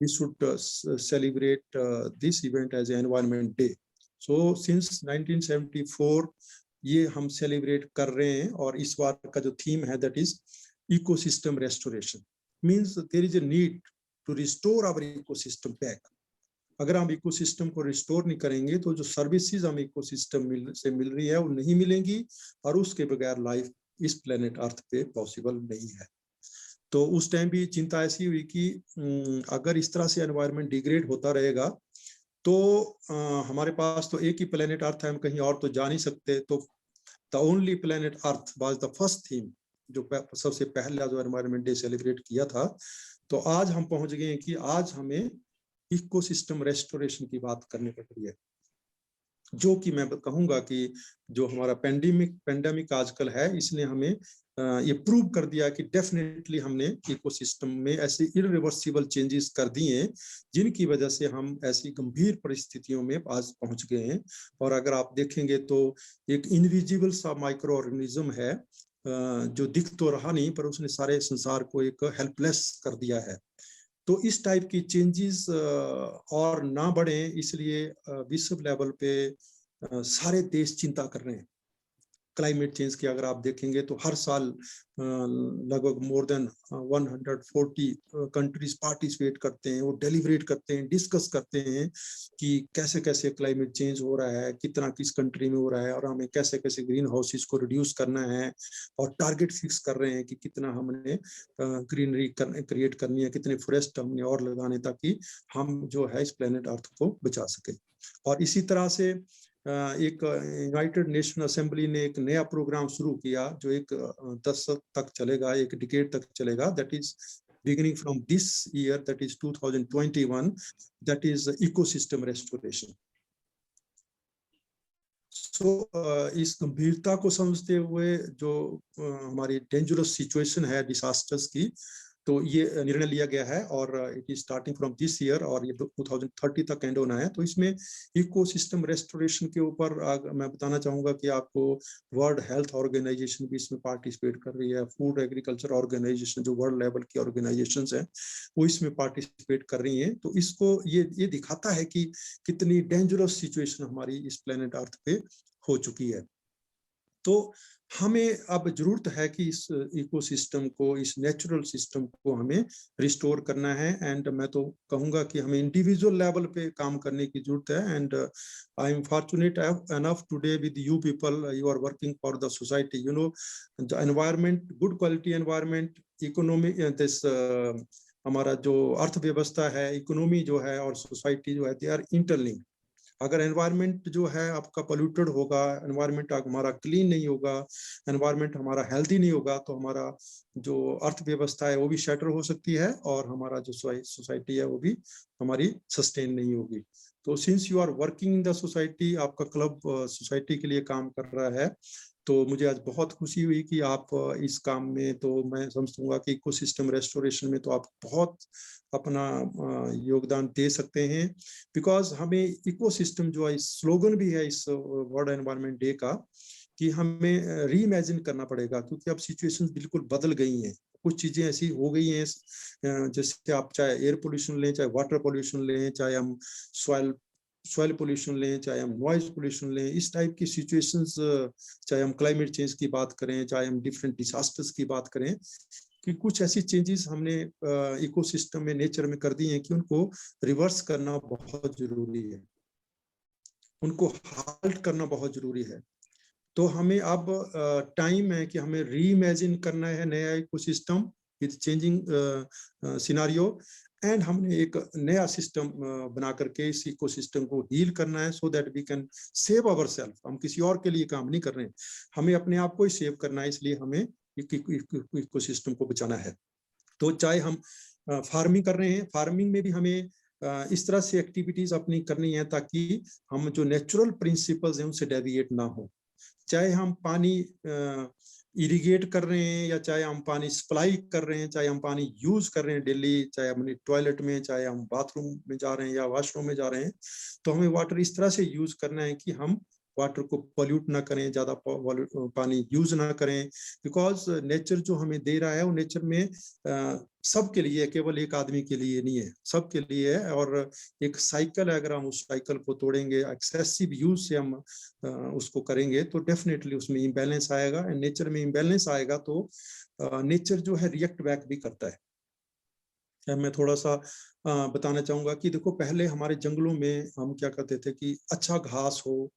we should celebrate this event as an environment day. So since 1974 ये हम सेलिब्रेट कर रहे हैं, और इस बार का जो थीम है that is ecosystem restoration. Means there is a need to restore our ecosystem back. अगर हम इकोसिस्टम को रिस्टोर नहीं करेंगे तो जो सर्विसेज हम इकोसिस्टम से मिल रही है वो नहीं मिलेंगी, और उसके बगैर लाइफ इस प्लेनेट अर्थ पे पॉसिबल नहीं है। तो उस टाइम भी चिंता ऐसी हुई कि अगर इस तरह से एनवायरनमेंट डिग्रेड होता रहेगा तो हमारे पास तो एक ही प्लेनेट अर्थ है, हम कहीं और तो जा नहीं सकते। तो the only planet earth was the first theme, जो सबसे पहला जो एनवायरनमेंट डे सेलिब्रेट किया था। तो आज हम पहुंच गए हैं कि आज हमें इकोसिस्टम रेस्टोरेशन की बात करनी पड़ रही है, जो कि मैं कहूंगा कि जो हमारा पेंडेमिक आजकल है, इसने हमें ये प्रूव कर दिया कि डेफिनेटली हमने इकोसिस्टम में ऐसे इरिवर्सिबल चेंजेस कर दिए जिनकी वजह से हम ऐसी गंभीर परिस्थितियों में आज पहुंच गए हैं। और अगर आप देखेंगे तो एक इनविजिबल सा माइक्रो ऑर्गेनिज्म है जो दिख तो रहा नहीं, पर उसने सारे संसार को एक हेल्पलेस कर दिया है। तो इस टाइप की चेंजेस और ना बढ़े, इसलिए विश्व लेवल पे सारे देश चिंता कर रहे हैं। क्लाइमेट चेंज की अगर आप देखेंगे तो हर साल लगभग मोर देन 140 कंट्रीज पार्टिसिपेट करते हैं, वो डेलिब्रेट करते हैं, डिस्कस करते हैं कि कैसे कैसे क्लाइमेट चेंज हो रहा है, कितना किस कंट्री में हो रहा है, और हमें कैसे कैसे ग्रीन हाउसेस को रिड्यूस करना है, और टारगेट फिक्स कर रहे हैं कि कितना हमने ग्रीनरी क्रिएट करनी है, कितने फॉरेस्ट हमने और लगाने, ताकि हम जो है इस प्लेनेट अर्थ को बचा सके। और इसी तरह से एक यूनाइटेड नेशन असेंबली ने एक नया प्रोग्राम शुरू किया जो एक दशक तक चलेगा, एक डिकेड तक चलेगा, that is beginning from this year, that is 2021, that is ecosystem restoration. So इस गंभीरता को समझते हुए जो हमारी डेंजरस सिचुएशन है डिसास्टर्स की, तो ये निर्णय लिया गया है, और it is starting from this year, और ये 2030 तक एंड होना है। तो इसमें इकोसिस्टम रेस्टोरेशन के ऊपर मैं बताना चाहूंगा कि आपको वर्ल्ड हेल्थ ऑर्गेनाइजेशन भी इसमें पार्टिसिपेट कर रही है, फूड एग्रीकल्चर ऑर्गेनाइजेशन जो वर्ल्ड लेवल की ऑर्गेनाइजेशंस हैं वो इसमें पार्टिसिपेट कर रही हैं। तो इसको ये दिखाता है कि कितनी डेंजरस सिचुएशन हमारी इस प्लेनेट अर्थ पे हो चुकी है। तो हमें अब जरूरत है कि इस इकोसिस्टम को, इस नेचुरल सिस्टम को हमें रिस्टोर करना है। एंड मैं तो कहूंगा कि हमें इंडिविजुअल लेवल पे काम करने की जरूरत है। And I am fortunate enough today with you people, you are working for the society, you know the environment, good quality environment, economy, this हमारा जो अर्थव्यवस्था है, इकोनॉमी जो है और सोसाइटी जो है, दे आर इंटरलिंक्ड। अगर एनवायरनमेंट जो है आपका पोल्यूटेड होगा, एनवायरनमेंट हमारा क्लीन नहीं होगा, एनवायरनमेंट हमारा हेल्दी नहीं होगा, तो हमारा जो अर्थव्यवस्था है वो भी शटर हो सकती है, और हमारा जो सोसाइटी है वो भी हमारी सस्टेन नहीं होगी। तो since you are working in the society, आपका क्लब सोसाइटी के लिए काम कर रहा है, तो मुझे आज बहुत खुशी हुई कि आप इस काम में, तो मैं समझूंगा कि इकोसिस्टम रेस्टोरेशन में तो आप बहुत अपना योगदान दे सकते हैं। बिकॉज हमें इकोसिस्टम जो है, स्लोगन भी है इस वर्ल्ड एनवायरनमेंट डे का, कि हमें रीइमेजिन करना पड़ेगा, क्योंकि अब सिचुएशंस बिल्कुल बदल गई हैं। कुछ चीजें ऐसी हो गई हैं, जैसे आप चाहे एयर पोल्यूशन लें, चाहे वाटर पोल्यूशन लें, चाहे हम सॉइल पोल्यूशन लें, चाहे हम नॉइज पोल्यूशन लें, इस टाइप की सिचुएशंस, चाहे हम क्लाइमेट चेंज की बात करें, चाहे हम डिफरेंट डिजास्टर्स की बात करें, कि कुछ ऐसी चेंजेस हमने इकोसिस्टम में, नेचर में कर दी हैं कि उनको रिवर्स करना बहुत जरूरी है, उनको हाल्ट करना बहुत जरूरी है। तो हमें अब टाइम है कि हमें रीइमेजिन करना है नया ecosystem with changing scenario, and हमने एक नया सिस्टम बना करके इस इकोसिस्टम को हील करना है, so that we can save ourself. हम किसी और के लिए काम नहीं कर रहे हैं, हमें अपने आप को ही सेव करना है, इसलिए हमें इकोसिस्टम को बचाना है। तो चाहे हम फार्मिंग कर रहे हैं, फार्मिंग में भी हमें इस तरह से एक्टिविटीज अपनी करनी है ताकि हम जो नेचुरल प्रिंसिपल्स हैं उनसे डेविएट ना हो। चाहे हम पानी इरिगेट कर रहे हैं, या चाहे हम पानी सप्लाई कर रहे हैं, चाहे हम पानी यूज कर रहे हैं डेली, चाहे अपने टॉयलेट में, चाहे हम बाथरूम में जा रहे हैं या वॉशरूम में जा रहे हैं, तो हमें वाटर इस तरह से यूज करना है कि हम वाटर को पॉल्यूट ना करें, ज्यादा पानी यूज ना करें, बिकॉज नेचर जो हमें दे रहा है वो नेचर में सबके लिए, केवल एक आदमी के लिए नहीं है, सबके लिए है। और एक साइकिल है, अगर हम उस साइकिल को तोड़ेंगे, एक्सेसिव यूज से हम उसको करेंगे तो डेफिनेटली उसमें इम्बैलेंस आएगा। एंड नेचर में इम्बैलेंस आएगा तो नेचर जो है रिएक्ट बैक भी करता है। मैं थोड़ा सा बताना चाहूंगा कि देखो, पहले हमारे जंगलों में हम क्या करते थे कि अच्छा घास हो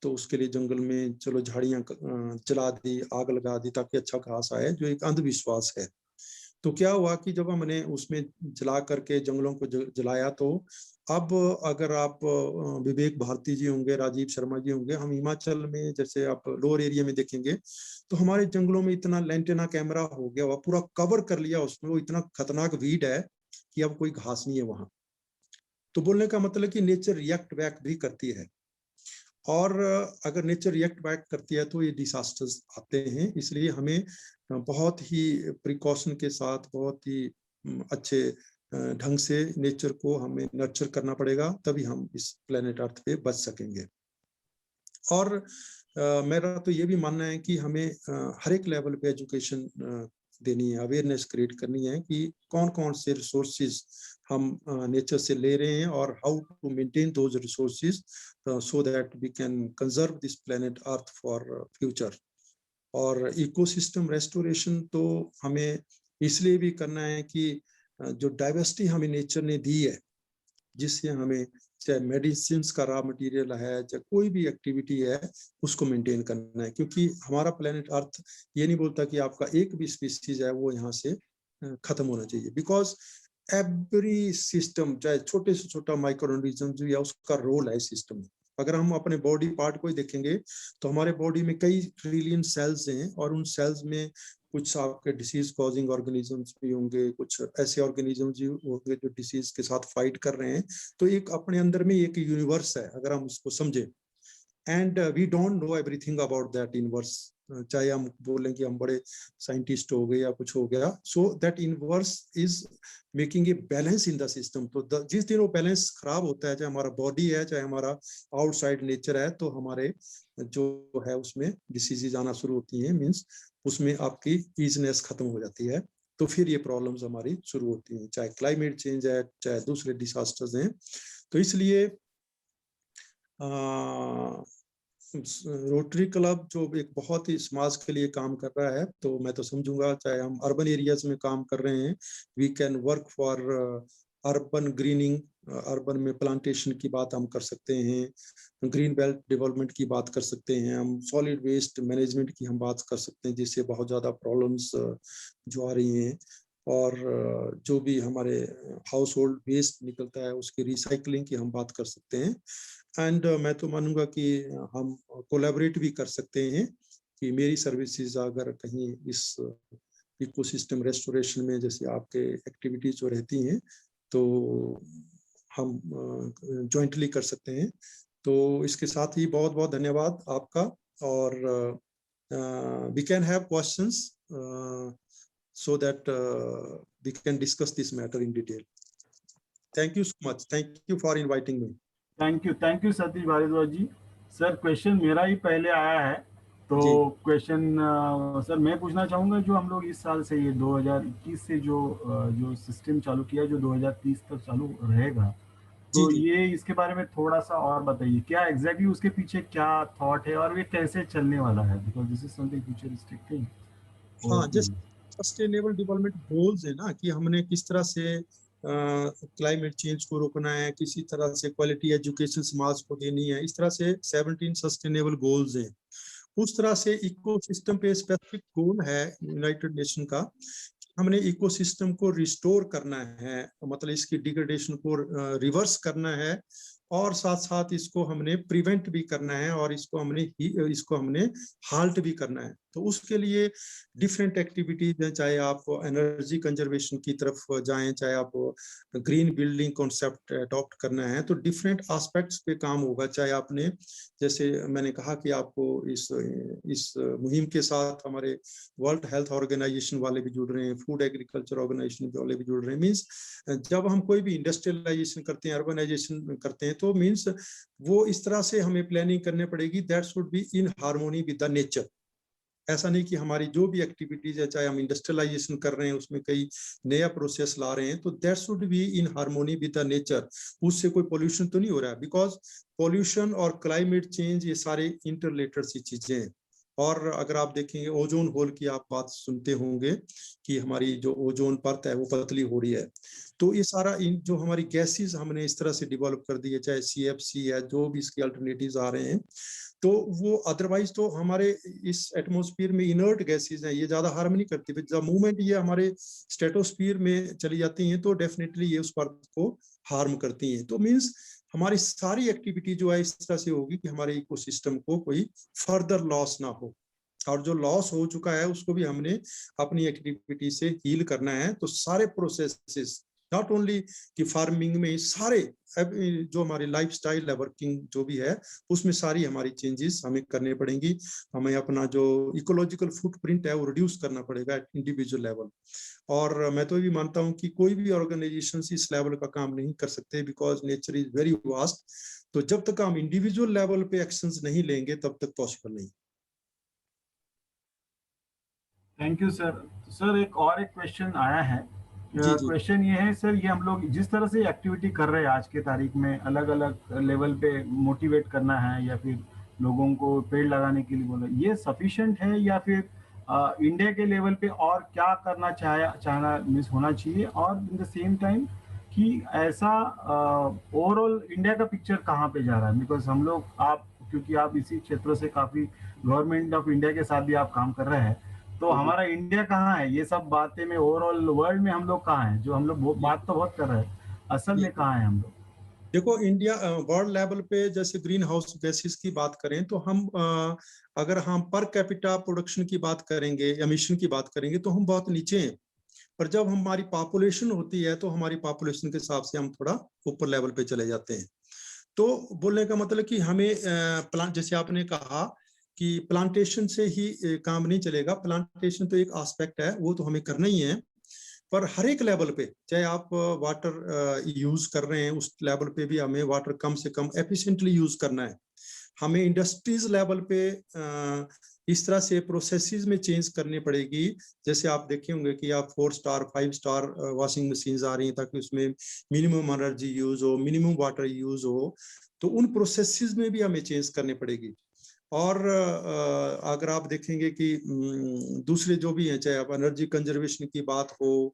तो उसके लिए जंगल में चलो झाड़ियां जला दी, आग लगा दी ताकि अच्छा घास आए, जो एक अंधविश्वास है। तो क्या हुआ कि जब हमने उसमें जला करके जंगलों को जलाया, तो अब अगर आप विवेक भारती जी होंगे, राजीव शर्मा जी होंगे, हम हिमाचल में जैसे आप लोअर एरिया में देखेंगे तो हमारे जंगलों में इतना एंटेना कैमरा हो गया, वह पूरा कवर कर लिया उसमें, वो इतना खतरनाक वीड है कि अब कोई घास नहीं है वहां। तो बोलने का मतलब कि नेचर रिएक्ट बैक भी करती है, और अगर नेचर रिएक्ट बैक करती है तो ये डिसास्टर्स आते हैं। इसलिए हमें बहुत ही प्रिकॉशन के साथ, बहुत ही अच्छे ढंग से नेचर को हमें नर्चर करना पड़ेगा, तभी हम इस प्लेनेट अर्थ पे बच सकेंगे। और मेरा तो ये भी मानना है कि हमें हर एक लेवल पे एजुकेशन देनी है, अवेयरनेस क्रिएट करनी है कि कौन कौन से रिसोर्सेज हम नेचर से ले रहे हैं और how to maintain those resources so that we can conserve this planet earth for future. और इकोसिस्टम रेस्टोरेशन तो हमें इसलिए भी करना है कि जो डाइवर्सिटी हमें नेचर ने दी है, जिससे हमें चाहे मेडिसिन का रॉ मटेरियल है, चाहे कोई भी एक्टिविटी है, उसको मेंटेन करना है। क्योंकि हमारा प्लेनेट अर्थ ये नहीं बोलता कि आपका एक भी स्पीसीज है वो यहाँ से खत्म होना चाहिए, बिकॉज एवरी सिस्टम, चाहे छोटे से छोटा माइक्रो ऑर्गेनिज्म जो है, उसका रोल है सिस्टम में। अगर हम अपने बॉडी पार्ट को ही देखेंगे तो हमारे बॉडी में कई ट्रिलियन सेल्स हैं, और उन सेल्स में कुछ आपके डिसीज कॉजिंग ऑर्गेनिजम्स भी होंगे, कुछ ऐसे ऑर्गेनिजम्स भी होंगे जो डिसीज के साथ फाइट कर रहे हैं। तो एक अपने अंदर में एक यूनिवर्स है, अगर हम उसको समझें, and we don't know everything about that universe. चाहे हम बोलें कि हम बड़े साइंटिस्ट हो गए या कुछ हो गया, so that universe is making a balance in the system. तो जिस दिन वो बैलेंस खराब होता है, चाहे हमारा बॉडी है, चाहे हमारा आउटसाइड नेचर है, तो हमारे जो है उसमें डिसीजेज आना शुरू होती हैं, मीन्स उसमें आपकी ईजनेस खत्म हो जाती है। तो फिर ये प्रॉब्लम्स हमारी शुरू होती हैं, चाहे क्लाइमेट चेंज है, चाहे दूसरे डिसास्टर्स हैं। तो इसलिए रोटरी क्लब जो एक बहुत ही समाज के लिए काम कर रहा है, तो मैं तो समझूंगा चाहे हम अर्बन एरियाज में काम कर रहे हैं, we can work for urban greening. Urban में प्लांटेशन की बात हम कर सकते हैं, ग्रीन बेल्ट डेवलपमेंट की बात कर सकते हैं, हम सॉलिड वेस्ट मैनेजमेंट की हम बात कर सकते हैं, जिससे बहुत ज़्यादा प्रॉब्लम्स जो आ रही हैं। और जो भी हमारे हाउस होल्ड वेस्ट निकलता है उसकी रिसाइकलिंग की हम बात कर सकते हैं। एंड मैं तो मानूंगा कि हम कोलैबोरेट भी कर सकते हैं कि मेरी सर्विसेज अगर कहीं इस इकोसिस्टम रेस्टोरेशन में जैसे आपके एक्टिविटीज जो रहती हैं तो हम जॉइंटली कर सकते हैं। तो इसके साथ ही बहुत बहुत धन्यवाद आपका, और we can have questions so that we can discuss this matter in detail. Thank you so much. Thank you for inviting me. Thank you Satish Bhardwaj ji. Sir question मेरा ही पहले आया है, तो क्वेश्चन सर मैं पूछना चाहूँगा, जो हम लोग इस साल से ये 2021 से जो सिस्टम चालू किया, जो 2030 तक चालू रहेगा, तो ये इसके बारे में थोड़ा सा और बताइए, क्या एग्जैक्टली उसके पीछे क्या थॉट है और ये कैसे चलने वाला है, because this is something futuristic thing. हाँ, जैसे सस्टेनेबल डेवलपमेंट गोल्स है ना, कि हमने किस तरह से क्लाइमेट चेंज को रोकना है, किसी तरह से क्वालिटी एजुकेशन समाज को देनी है, इस तरह से 17 सस्टेनेबल गोल्स हैं। उस तरह से इकोसिस्टम पे स्पेसिफिक गोल है यूनाइटेड नेशन का, हमने इकोसिस्टम को रिस्टोर करना है, मतलब इसकी डिग्रेडेशन को रिवर्स करना है, और साथ साथ इसको हमने प्रिवेंट भी करना है, और इसको हमने हाल्ट भी करना है। तो उसके लिए डिफरेंट एक्टिविटीज हैं, चाहे आप एनर्जी कंजर्वेशन की तरफ जाएं, चाहे आप ग्रीन बिल्डिंग कॉन्सेप्ट अडॉप्ट करना है, तो डिफरेंट एस्पेक्ट्स पे काम होगा। चाहे आपने, जैसे मैंने कहा कि आपको इस मुहिम के साथ हमारे वर्ल्ड हेल्थ ऑर्गेनाइजेशन वाले भी जुड़ रहे हैं, फूड एग्रीकल्चर ऑर्गेनाइजेशन वाले भी जुड़ रहे हैं। मीन्स जब हम कोई भी इंडस्ट्रियलाइजेशन करते हैं, अर्बनाइजेशन करते हैं, तो मीन्स वो इस तरह से हमें प्लानिंग करनी पड़ेगी that should be in harmony with the nature. ऐसा नहीं कि हमारी जो भी एक्टिविटीज है, चाहे हम इंडस्ट्रियलाइजेशन कर रहे हैं, उसमें कई नया प्रोसेस ला रहे हैं, तो that should be in harmony with the nature. उससे कोई पोल्यूशन तो नहीं हो रहा है, बिकॉज पोल्यूशन और क्लाइमेट चेंज ये सारे इंटररिलेटेड सी चीजें हैं। और अगर आप देखेंगे ओजोन होल की आप बात सुनते होंगे कि हमारी जो ओजोन परत है वो पतली हो रही है, तो ये सारा जो हमारी गैसेस हमने इस तरह से डेवलप कर दी है, चाहे CFC है, जो भी इसके अल्टरनेटिव्स आ रहे हैं, तो वो अदरवाइज तो हमारे इस एटमॉस्फेयर में इनर्ट गैसेस हैं, ये ज्यादा हार्म नहीं करती। जब मूवमेंट ये हमारे स्ट्रेटोस्फीयर में चली जाती हैं, तो डेफिनेटली ये उस परत को हार्म करती हैं। तो मीन्स हमारी सारी एक्टिविटी जो है इस तरह से होगी कि हमारे इकोसिस्टम को कोई फर्दर लॉस ना हो, और जो लॉस हो चुका है उसको भी हमने अपनी एक्टिविटी से हील करना है। तो सारे प्रोसेसेस, नॉट ओनली कि फार्मिंग में, सारे जो हमारी लाइफस्टाइल है, वर्किंग जो भी है, उसमें सारी हमारी चेंजेस हमें करने पड़ेंगी। हमें अपना जो इकोलॉजिकल फुटप्रिंट है वो रिड्यूस करना पड़ेगा एट इंडिविजुअल लेवल। और मैं तो ये भी मानता हूँ कि कोई भी ऑर्गेनाइजेशन इस लेवल का काम नहीं कर सकते, because nature is very vast. तो जब तक हम इंडिविजुअल लेवल पे एक्शंस नहीं लेंगे तब तक पॉसिबल नहीं। Thank you sir. सर एक क्वेश्चन आया है। जी। क्वेश्चन ये है सर, ये हम लोग जिस तरह से एक्टिविटी कर रहे हैं आज के तारीख में, अलग अलग लेवल पे मोटिवेट करना है या फिर लोगों को पेड़ लगाने के लिए बोला, ये सफिशिएंट है या फिर इंडिया के लेवल पे और क्या करना चाहना मिस होना चाहिए, और इन द सेम टाइम कि ऐसा ओवरऑल इंडिया का पिक्चर कहाँ पे जा रहा है? बिकॉज हम लोग, आप क्योंकि आप इसी क्षेत्र से काफी गवर्नमेंट ऑफ इंडिया के साथ भी आप काम कर रहे हैं, तो हमारा इंडिया कहाँ है ये सब बातें में? ओवरऑल वर्ल्ड में हम लोग कहाँ हैं? जो हम लोग बात तो बहुत कर रहे हैं, असल में कहाँ है हम लोग? देखो, इंडिया वर्ल्ड लेवल पे जैसे ग्रीन हाउस गैसेस की बात करें तो हम अगर हम पर कैपिटा प्रोडक्शन की बात करेंगे, एमिशन की बात करेंगे, तो हम बहुत नीचे हैं। पर जब हमारी पॉपुलेशन होती है तो हमारी पॉपुलेशन के हिसाब से हम थोड़ा ऊपर लेवल पे चले जाते हैं। तो बोलने का मतलब कि हमें प्लांट, जैसे आपने कहा कि प्लांटेशन से ही काम नहीं चलेगा, प्लांटेशन तो एक एस्पेक्ट है, वो तो हमें करना ही है, पर हर एक लेवल पे, चाहे आप वाटर यूज कर रहे हैं उस लेवल पे भी हमें वाटर कम से कम एफिशिएंटली यूज करना है। हमें इंडस्ट्रीज लेवल पे इस तरह से प्रोसेसेस में चेंज करनी पड़ेगी। जैसे आप देखे होंगे कि आप 4 स्टार 5 स्टार वॉशिंग मशीन्स आ रही हैं ताकि उसमें मिनिमम एनर्जी यूज हो, मिनिमम वाटर यूज हो, तो उन प्रोसेसेस में भी हमें चेंज करनी पड़ेगी। और अगर आप देखेंगे कि दूसरे जो भी हैं, चाहे आप एनर्जी कंजर्वेशन की बात हो,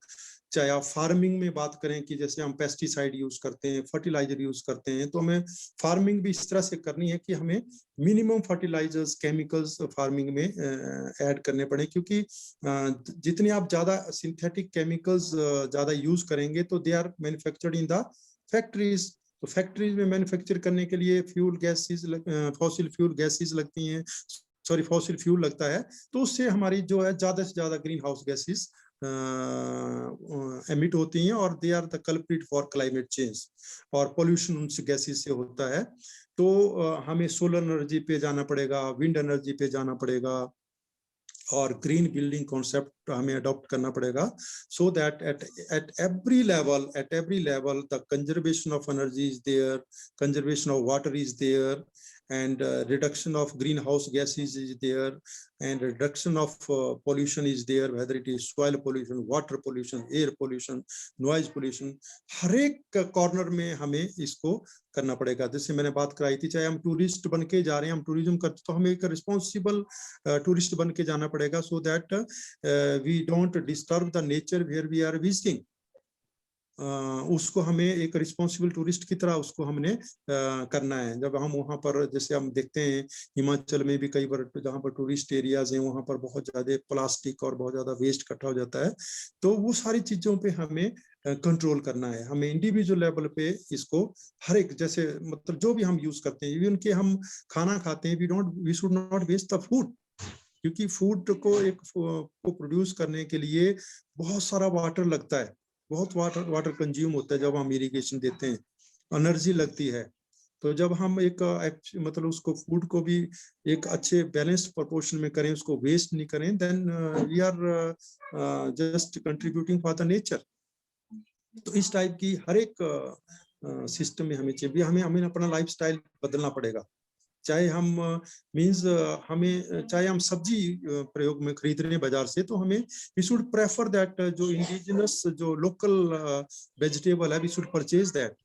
चाहे आप फार्मिंग में बात करें कि जैसे हम पेस्टिसाइड यूज करते हैं, फर्टिलाइजर यूज करते हैं, तो हमें फार्मिंग भी इस तरह से करनी है कि हमें मिनिमम फर्टिलाइजर्स, केमिकल्स फार्मिंग में ऐड करने पड़े, क्योंकि जितने आप ज्यादा सिंथेटिक केमिकल्स ज्यादा यूज करेंगे तो they are manufactured in the factories. तो फैक्ट्रीज में मैन्युफैक्चर करने के लिए fuel gases, fossil fuel gases लगती हैं, सॉरी फॉसिल फ्यूल लगता है, तो उससे हमारी जो है ज्यादा से ज्यादा ग्रीन हाउस गैसेस एमिट होती हैं, और they are the culprit for climate change, और पोल्यूशन उनसे गैसेस से होता है। तो हमें सोलर एनर्जी पे जाना पड़ेगा, विंड एनर्जी पे जाना पड़ेगा, और ग्रीन बिल्डिंग कॉन्सेप्ट हमें अडॉप्ट करना पड़ेगा, so that at every level the conservation of energy is there, conservation of water is there, and reduction of greenhouse gases is there, and reduction of pollution is there, whether it is soil pollution, water pollution, air pollution, noise pollution, हर एक corner में हमें इसको करना पड़ेगा। जैसे मैंने बात कराई थी, चाहे हम टूरिस्ट बन के जा रहे हैं, हम टूरिज्म करते, तो हमें एक रिस्पॉन्सिबल टूरिस्ट बन के जाना पड़ेगा, so that we don't disturb the nature where we are visiting. उसको हमें एक रिस्पॉन्सिबल टूरिस्ट की तरह उसको हमने करना है। जब हम वहाँ पर, जैसे हम देखते हैं हिमाचल में भी कई बार जहाँ पर टूरिस्ट एरियाज हैं वहाँ पर बहुत ज्यादा प्लास्टिक और बहुत ज्यादा वेस्ट इकट्ठा हो जाता है, तो वो सारी चीजों पे हमें कंट्रोल करना है। हमें इंडिविजुअल लेवल पे इसको हर एक, जैसे मतलब जो भी हम यूज करते हैं, इवन के हम खाना खाते हैं, we should not waste the food, क्योंकि फूड को प्रोड्यूस करने के लिए बहुत सारा वाटर लगता है, बहुत वाटर कंज्यूम होता है जब हम इरिगेशन देते हैं, एनर्जी लगती है। तो जब हम एक मतलब उसको फूड को भी एक अच्छे बैलेंस्ड प्रोपोर्शन में करें, उसको वेस्ट नहीं करें, then we are just contributing for the nature. तो इस टाइप की हर एक सिस्टम में हमें चाहिए, हमें अपना लाइफस्टाइल बदलना पड़ेगा। चाहे हम चाहे हम सब्जी प्रयोग में खरीद रहे हैं बाजार से, तो हमें वी शुड प्रेफर दैट जो इंडिजिनस जो लोकल वेजिटेबल है, वी शुड परचेज दैट।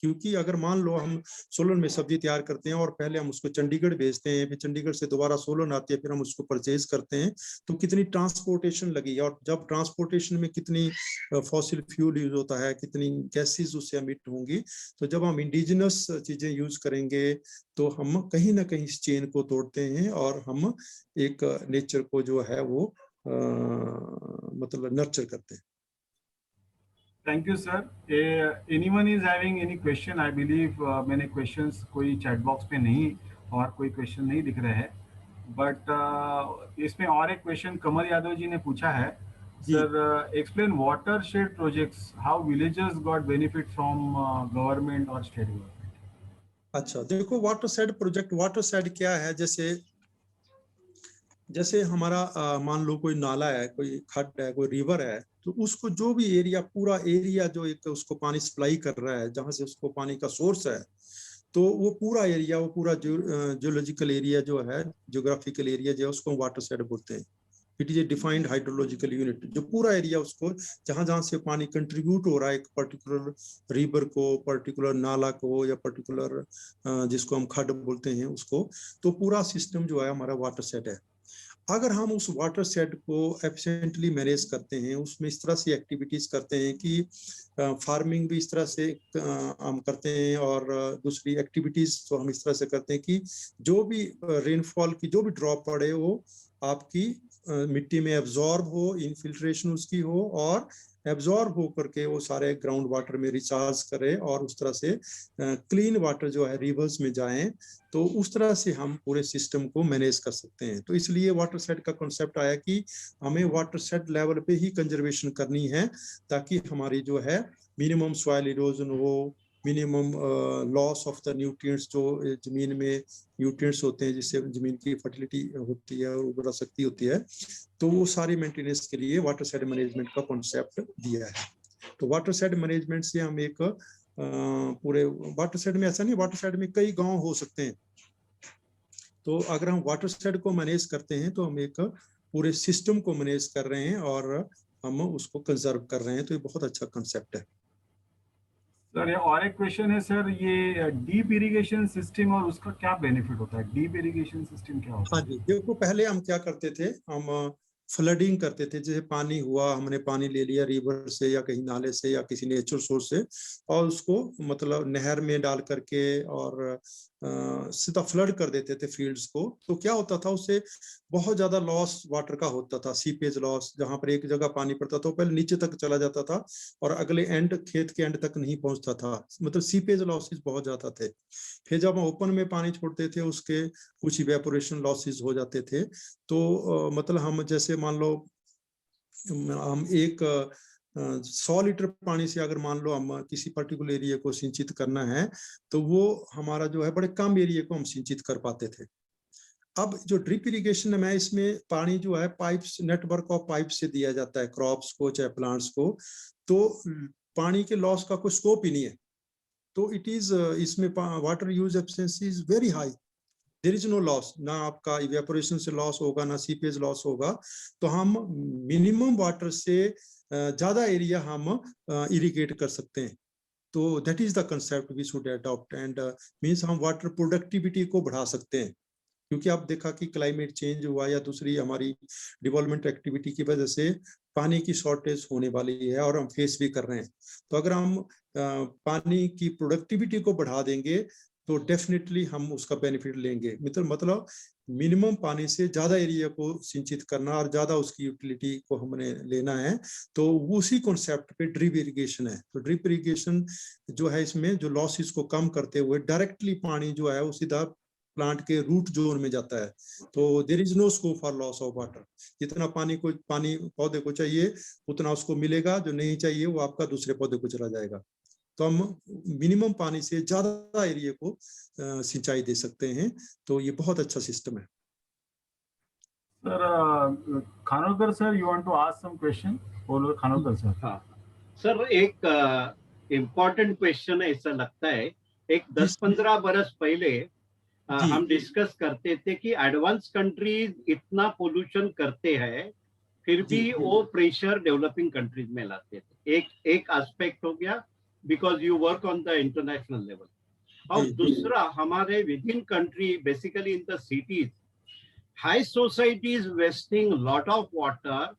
क्योंकि अगर मान लो हम सोलन में सब्जी तैयार करते हैं और पहले हम उसको चंडीगढ़ भेजते हैं, फिर चंडीगढ़ से दोबारा सोलन आती है, फिर हम उसको परचेज करते हैं, तो कितनी ट्रांसपोर्टेशन लगी, और जब ट्रांसपोर्टेशन में कितनी फॉसिल फ्यूल यूज होता है, कितनी गैसेस उससे एमिट होंगी। तो जब हम इंडिजिनस चीजें यूज करेंगे तो हम कहीं ना कहीं इस चेन को तोड़ते हैं और हम एक नेचर को जो है वो मतलब नर्चर करते हैं। Thank you, sir. Anyone is having any question? I believe मैंने questions कोई chat box पे नहीं और कोई question नहीं दिख रहे हैं, but इसमें और एक question कमल यादव जी ने पूछा है, sir, explain watershed projects, how villagers got benefit from government or state government. अच्छा देखो, वाटरशेड प्रोजेक्ट, वाटरशेड क्या है, जैसे हमारा मान लो कोई नाला है, कोई खड्ड है, कोई रिवर है, तो उसको जो भी एरिया, पूरा एरिया जो एक उसको पानी सप्लाई कर रहा है, जहां से उसको पानी का सोर्स है, तो वो पूरा एरिया, वो पूरा जियोलॉजिकल एरिया जो है, जियोग्राफिकल एरिया जो है, उसको वाटरशेड बोलते हैं। It is a defined hydrological unit, जो पूरा एरिया उसको जहां जहां से पानी कंट्रीब्यूट हो रहा है एक पर्टिकुलर रिवर को, पर्टिकुलर नाला को, या पर्टिकुलर जिसको हम खड्ड बोलते हैं उसको, तो पूरा सिस्टम जो है हमारा वाटरशेड है। अगर हम उस वाटर शेड को एफिशिएंटली मैनेज करते हैं, उसमें इस तरह से एक्टिविटीज करते हैं कि फार्मिंग भी इस तरह से हम करते हैं, और दूसरी एक्टिविटीज तो हम इस तरह से करते हैं कि जो भी रेनफॉल की जो भी ड्रॉप पड़े वो आपकी मिट्टी में एब्जॉर्ब हो, इनफिल्ट्रेशन उसकी हो, और एब्जॉर्ब हो करके वो सारे ग्राउंड वाटर में रिचार्ज करे, और उस तरह से क्लीन वाटर जो है रिवर्स में जाएं। तो उस तरह से हम पूरे सिस्टम को मैनेज कर सकते हैं। तो इसलिए वाटरशेड का कॉन्सेप्ट आया कि हमें वाटरशेड लेवल पे ही कंजर्वेशन करनी है, ताकि हमारी जो है मिनिमम सॉइल इरोजन हो, minimum loss of the nutrients, जो जमीन में न्यूट्रिएंट्स होते हैं जिससे जमीन की फर्टिलिटी होती है, उर्वरा शक्ति होती है, तो वो सारी मेंटेनेंस के लिए वाटरशेड मैनेजमेंट का कॉन्सेप्ट दिया है। तो वाटरशेड मैनेजमेंट से हम एक पूरे वाटरशेड में, ऐसा नहीं, वाटरशेड में कई गांव हो सकते हैं, तो अगर हम वाटरशेड को मैनेज करते हैं तो हम एक पूरे सिस्टम को मैनेज कर रहे हैं और हम उसको कंजर्व कर रहे हैं। तो ये बहुत अच्छा कंसेप्ट है सर। और एक क्वेश्चन है सर, ये डीप इरिगेशन सिस्टम और उसका क्या बेनिफिट होता है? डीप इरिगेशन सिस्टम क्या होता है? हाँ जी, देखो पहले हम क्या करते थे, हम फ्लडिंग करते थे। जैसे पानी हुआ, हमने पानी ले लिया रिवर से या कहीं नाले से या किसी नेचुरल सोर्स से, और उसको मतलब नहर में डाल करके और सीधा फ्लड कर देते थे फील्ड्स को। तो क्या होता था, उससे बहुत ज्यादा लॉस वाटर का होता था, सीपेज लॉस। जहां पर एक जगह पानी पड़ता था, पहले नीचे तक चला जाता था और अगले एंड, खेत के एंड तक नहीं पहुंचता था, मतलब सीपेज लॉसेस बहुत ज्यादा थे। फिर जब हम ओपन में पानी छोड़ते थे, उसके कुछ इवेपोरेशन लॉसेस हो जाते थे। तो मतलब हम जैसे मान लो हम एक 100 लीटर पानी से अगर मान लो हम किसी पर्टिकुलर एरिया को सिंचित करना है, तो वो हमारा जो है बड़े कम एरिया को हम सिंचित कर पाते थे। अब जो ड्रिप इरिगेशन है, इसमें पानी जो है पाइप्स, नेटवर्क ऑफ पाइप से दिया जाता है क्रॉप्स को चाहे प्लांट्स को, तो पानी के लॉस का कोई स्कोप ही नहीं है। तो इट इज, इसमें water use efficiency is very high, there is no loss, ना आपका इवेपोरेशन से लॉस होगा, ना सीपेज लॉस होगा। तो हम मिनिमम वाटर से ज्यादा एरिया हम इरिगेट कर सकते हैं। तो that is the concept we should adopt, and means हम वाटर प्रोडक्टिविटी को बढ़ा सकते हैं। क्योंकि आप देखा कि क्लाइमेट चेंज हुआ या दूसरी हमारी डेवलपमेंट एक्टिविटी की वजह से पानी की शॉर्टेज होने वाली है और हम फेस भी कर रहे हैं। तो अगर हम पानी की प्रोडक्टिविटी को बढ़ा देंगे तो डेफिनेटली हम उसका बेनिफिट लेंगे। मतलब मिनिमम पानी से ज्यादा एरिया को सिंचित करना और ज्यादा उसकी यूटिलिटी को हमने लेना है। तो उसी कॉन्सेप्ट पे ड्रिप इरिगेशन है। तो ड्रिप इरिगेशन जो है, इसमें जो लॉसेस को कम करते हुए डायरेक्टली पानी जो है वो सीधा प्लांट के रूट जोन में जाता है, तो there is no scope for loss of water. जितना पानी पौधे को चाहिए उतना उसको मिलेगा, जो नहीं चाहिए वो आपका दूसरे पौधे को चला जाएगा। तो हम मिनिमम पानी से ज्यादा एरिया को सिंचाई दे सकते हैं, तो ये बहुत अच्छा सिस्टम है। Sir Khanolkar sir, you want to ask some question? बोलो खानोलकर सर। हाँ सर, एक इम्पोर्टेंट क्वेश्चन ऐसा लगता है, एक 10-15 बरस पहले हम डिस्कस करते थे कि एडवांस कंट्रीज इतना पोल्यूशन करते हैं फिर भी वो प्रेशर डेवलपिंग कंट्रीज में लाते थे। एक एस्पेक्ट हो गया, because you work on the international level. और दूसरा, हमारे with in country, basically in the cities, high societies wasting lot of water,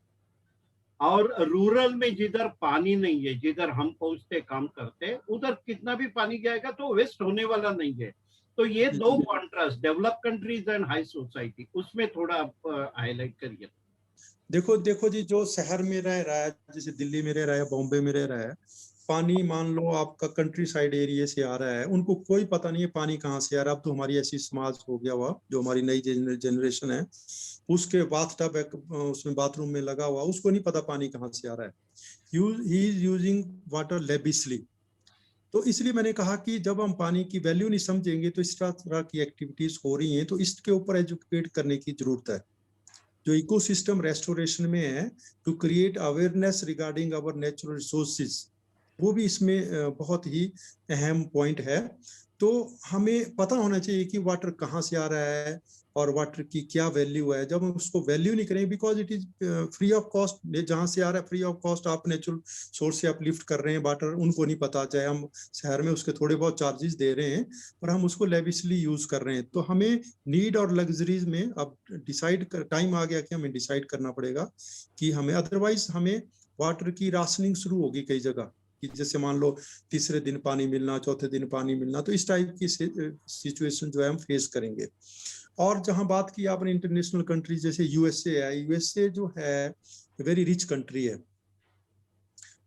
और रूरल में जिधर पानी नहीं है, जिधर हम पहुंचते काम करते, उधर कितना भी पानी जाएगा तो वेस्ट होने वाला नहीं है। तो ये दो contrast, develop countries and high society, उसमें थोड़ा हाईलाइट करिए। देखो जी, जो शहर में रह रहा है, जैसे दिल्ली में रह रहा है, बॉम्बे में रह रहा है, पानी मान लो आपका कंट्री साइड एरिया से आ रहा है, उनको कोई पता नहीं है पानी कहाँ से आ रहा है। अब तो हमारी ऐसी समाज हो गया हुआ, जो हमारी नई जनरेशन है, उसके बाथटब उसमें बाथरूम में लगा हुआ, उसको नहीं पता पानी कहाँ से आ रहा है। He is using water lavishly. तो इसलिए मैंने कहा कि जब हम पानी की वैल्यू नहीं समझेंगे तो इस तरह की एक्टिविटीज हो रही हैं, तो इसके ऊपर एजुकेट करने की जरूरत है। जो इकोसिस्टम रेस्टोरेशन में है, to create awareness regarding our natural resources, वो भी इसमें बहुत ही अहम पॉइंट है। तो हमें पता होना चाहिए कि वाटर कहाँ से आ रहा है और वाटर की क्या वैल्यू है। जब हम उसको वैल्यू नहीं करेंगे, because it is free of cost, जहाँ से आ रहा है फ्री ऑफ कॉस्ट, आप नेचुरल सोर्स से आप लिफ्ट कर रहे हैं वाटर, उनको नहीं पता, चाहे हम शहर में उसके थोड़े बहुत चार्जेस दे रहे हैं, पर हम उसको लेविशली यूज कर रहे हैं। तो हमें नीड और लग्जरीज में अब डिसाइड कर, टाइम आ गया कि हमें डिसाइड करना पड़ेगा कि हमें, अदरवाइज हमें वाटर की राशनिंग शुरू होगी कई जगह, कि जैसे मान लो तीसरे दिन पानी मिलना, चौथे दिन पानी मिलना, तो इस टाइप की सिचुएशन जो है हम फेस करेंगे। और जहां बात की आपने इंटरनेशनल कंट्री, जैसे यूएसए है, यूएसए जो है वेरी रिच कंट्री है,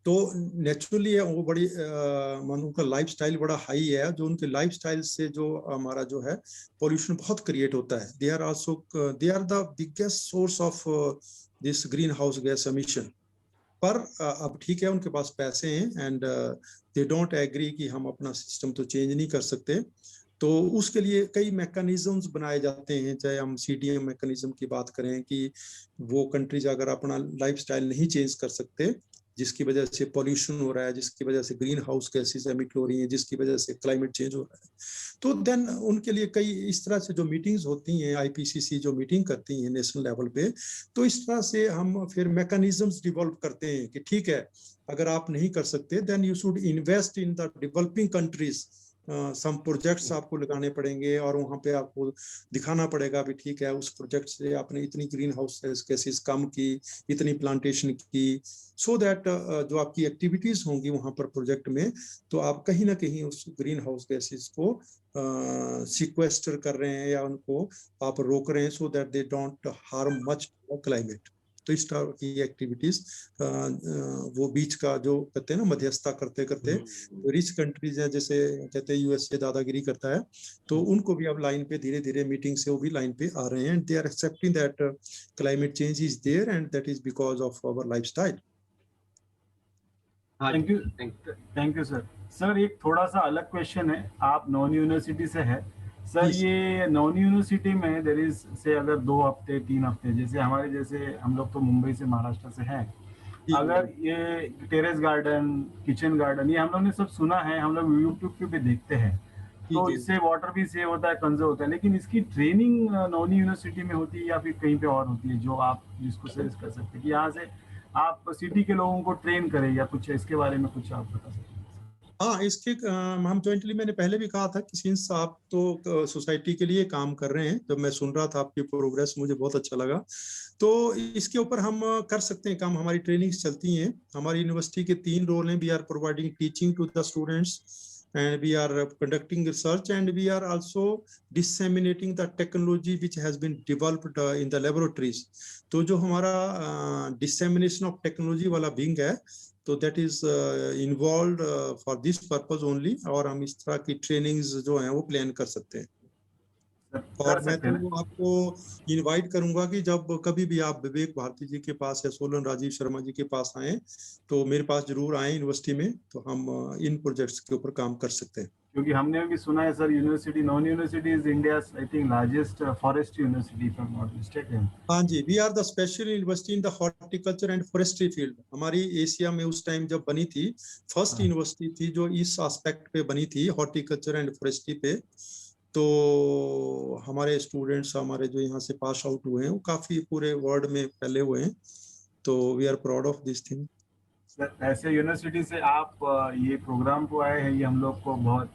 तो नेचुरली है वो बड़ी उनका लाइफस्टाइल बड़ा हाई है, जो उनके लाइफस्टाइल से जो हमारा जो है पोल्यूशन बहुत क्रिएट होता है। They are the biggest source of this green house gas emission. पर अब ठीक है, उनके पास पैसे हैं एंड दे डोंट एग्री कि हम अपना सिस्टम तो चेंज नहीं कर सकते, तो उसके लिए कई मैकेनिज्म्स बनाए जाते हैं। चाहे हम CDM मैकेनिज्म की बात करें कि वो कंट्रीज अगर अपना लाइफस्टाइल नहीं चेंज कर सकते, जिसकी वजह से पॉल्यूशन हो रहा है, जिसकी वजह से ग्रीन हाउस गैसेस एमिट हो रही हैं, जिसकी वजह से क्लाइमेट चेंज हो रहा है, तो देन उनके लिए कई इस तरह से जो मीटिंग्स होती हैं, IPCC जो मीटिंग करती है नेशनल लेवल पे, तो इस तरह से हम फिर मैकेनिज्म्स डिवेल्प करते हैं कि ठीक है, अगर आप नहीं कर सकते then you should invest in the developing countries. Some projects आपको लगाने पड़ेंगे और वहाँ पे आपको दिखाना पड़ेगा भी ठीक है, उस प्रोजेक्ट से आपने इतनी ग्रीन हाउस गैसेस कम की, इतनी प्लांटेशन की, सो दैट जो आपकी एक्टिविटीज होंगी वहाँ पर प्रोजेक्ट में, तो आप कहीं ना कहीं उस ग्रीन हाउस गैसेस को सिक्वेस्टर कर रहे हैं या उनको आप रोक रहे हैं, so that they don't harm much climate. तो इस तरह की एक्टिविटीज वो बीच का जो कहते हैं ना, मध्यस्थता करते करते रिच कंट्रीज है, जैसे कहते हैं यूएसए दादागिरी करता है, तो उनको भी अब लाइन पे धीरे धीरे मीटिंग से वो भी लाइन पे आ रहे हैं, and they are accepting that climate change is there and that is because of our lifestyle. Thank you sir. Sir एक थोड़ा सा अलग क्वेश्चन है, आप नॉन यूनिवर्सिटी से है सर, ये नॉन यूनिवर्सिटी में देयर इज से अगर 2 हफ्ते 3 हफ्ते, जैसे हमारे जैसे हम लोग तो मुंबई से महाराष्ट्र से हैं, अगर ये टेरेस गार्डन, किचन गार्डन, ये हम लोग ने सब सुना है, हम लोग यूट्यूब पे देखते हैं, तो इससे वाटर भी सेव होता है, कंजर्व होता है, लेकिन इसकी ट्रेनिंग नॉन यूनिवर्सिटी में होती है या फिर कहीं पे और होती है, जो आप जिसको सजेस्ट कर सकते हैं कि यहाँ से आप सिटी के लोगों को ट्रेन करें, या कुछ इसके बारे में कुछ आप बता सकते हैं? हाँ, इसके हम जॉइंटली, मैंने पहले भी कहा था कि सिंस आप तो सोसाइटी के लिए काम कर रहे हैं, जब मैं सुन रहा था आपकी प्रोग्रेस मुझे बहुत अच्छा लगा, तो इसके ऊपर हम कर सकते हैं काम। हमारी ट्रेनिंग्स चलती हैं, हमारी यूनिवर्सिटी के 3 रोल हैं। We are providing teaching to the students, and we are conducting research, and we are also disseminating the technology which has been developed in the laboratories. तो जो हमारा dissemination of technology वाला wing है, तो that is involved for this purpose only, और हम इस तरह की trainings जो हैं वो प्लान कर सकते हैं। और मैं तो आपको इनवाइट करूंगा कि जब कभी भी आप विवेक भारती जी के पास या सोलन राजीव शर्मा जी के पास आए तो मेरे पास जरूर आए यूनिवर्सिटी में, तो हम इन प्रोजेक्ट्स के ऊपर काम कर सकते हैं। क्योंकि हमने भी सुना है sir, university, non university is India I think largest forest university if I am not mistaken. हाँ जी, we are the special university in the horticulture and forestry field. हमारी एशिया में उस टाइम जब बनी थी, फर्स्ट यूनिवर्सिटी थी जो इस एस्पेक्ट पे बनी थी, हॉर्टिकल्चर एंड फॉरेस्ट्री पे। तो हमारे स्टूडेंट्स, हमारे जो यहाँ से पास आउट हुए हैं, वो काफी पूरे वर्ल्ड में फैले हुए हैं। तो we are proud of this thing. ऐसे यूनिवर्सिटी से आप ये प्रोग्राम को आए हैं, ये हम लोग को बहुत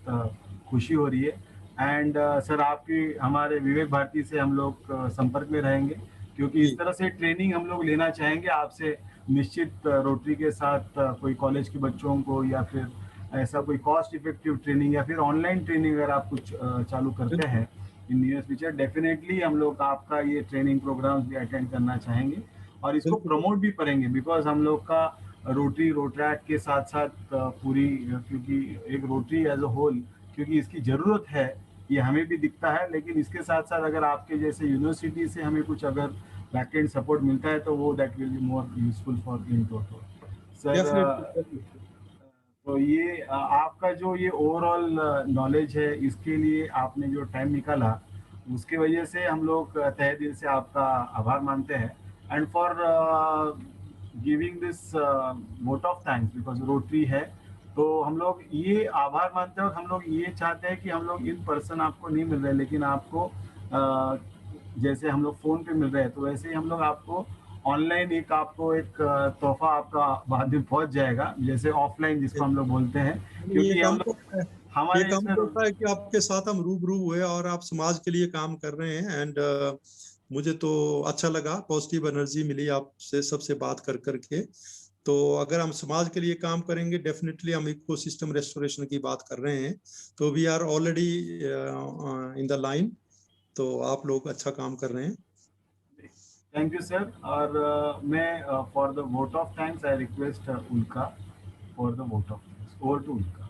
खुशी हो रही है। एंड सर, आपकी हमारे विवेक भारती से हम लोग संपर्क में रहेंगे, क्योंकि इस तरह से ट्रेनिंग हम लोग लेना चाहेंगे आपसे। निश्चित रोटरी के साथ कोई कॉलेज के बच्चों को, या फिर ऐसा कोई कॉस्ट इफेक्टिव ट्रेनिंग या फिर ऑनलाइन ट्रेनिंग अगर आप कुछ चालू करते हैं इन नियर फ्यूचर, डेफिनेटली हम लोग आपका ये ट्रेनिंग प्रोग्राम्स भी अटेंड करना चाहेंगे और इसको प्रमोट भी करेंगे। बिकॉज हम लोग का रोटरी, रोट्रैक के साथ साथ पूरी, क्योंकि एक रोटरी एज अ होल, क्योंकि इसकी ज़रूरत है, ये हमें भी दिखता है, लेकिन इसके साथ साथ अगर आपके जैसे यूनिवर्सिटी से हमें कुछ अगर बैक एंड सपोर्ट मिलता है तो वो that will be more useful for in total. Sir, तो ये आपका जो ये ओवरऑल नॉलेज है, इसके लिए आपने जो टाइम निकाला, उसके वजह से हम लोग तहे दिल से आपका आभार मानते हैं। And for giving this vote of thanks, because rotary है, तो हम लोग ये आभार मानते हैं और हम लोग ये चाहते हैं कि हम लोग इन पर्सन आपको नहीं मिल रहे, लेकिन आपको जैसे हम लोग फ़ोन पे मिल रहे हैं, तो वैसे ही हम लोग आपको ऑनलाइन एक तोहफा आपका बाद में पहुंच जाएगा, जैसे ऑफलाइन जिसको हम लोग बोलते हैं। क्योंकि हम लोग हमारे ये काम होता है कि आपके साथ हम रूबरू हुए और आप समाज के लिए काम कर रहे हैं। एंड मुझे तो अच्छा लगा, पॉजिटिव एनर्जी मिली आपसे सबसे बात कर करके। तो अगर हम समाज के लिए काम करेंगे, डेफिनेटली हम इकोसिस्टम रेस्टोरेशन की बात कर रहे हैं, तो we are already in the line. तो आप लोग अच्छा काम कर रहे हैं। Thank you sir. और मैं for the vote of thanks I request Ulka for the vote of thanks. Over to Ulka.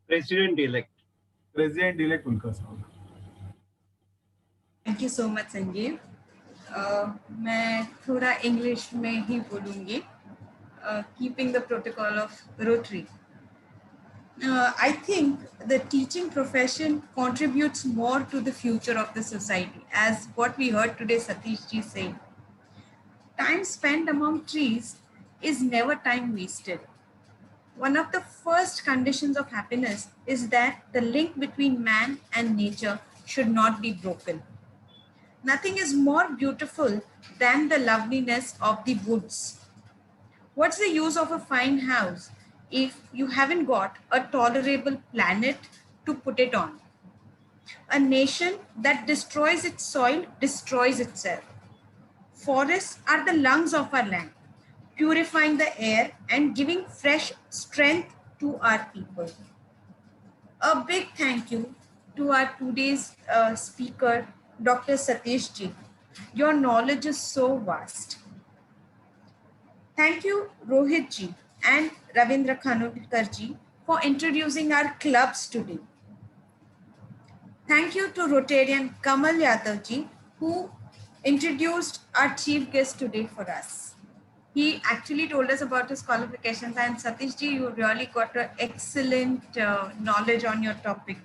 President elect Ulka साहब। Thank you so much Sanjeev. मैं थोड़ा इंग्लिश में ही बोलूँगी, keeping the protocol of Rotary. I think the teaching profession contributes more to the future of the society, as what we heard today Satish ji saying. Time spent among trees is never time wasted. One of the first conditions of happiness is that the link between man and nature should not be broken. Nothing is more beautiful than the loveliness of the woods. What's the use of a fine house if you haven't got a tolerable planet to put it on? A nation that destroys its soil destroys itself. Forests are the lungs of our land, purifying the air and giving fresh strength to our people. A big thank you to our today's speaker, Dr. Satish ji. Your knowledge is so vast. Thank you, Rohit ji and Ravindra Khanolkar ji, for introducing our clubs today. Thank you to Rotarian Kamal Yadav ji, who introduced our chief guest today for us. He actually told us about his qualifications, and Satish ji, you really got an excellent knowledge on your topic.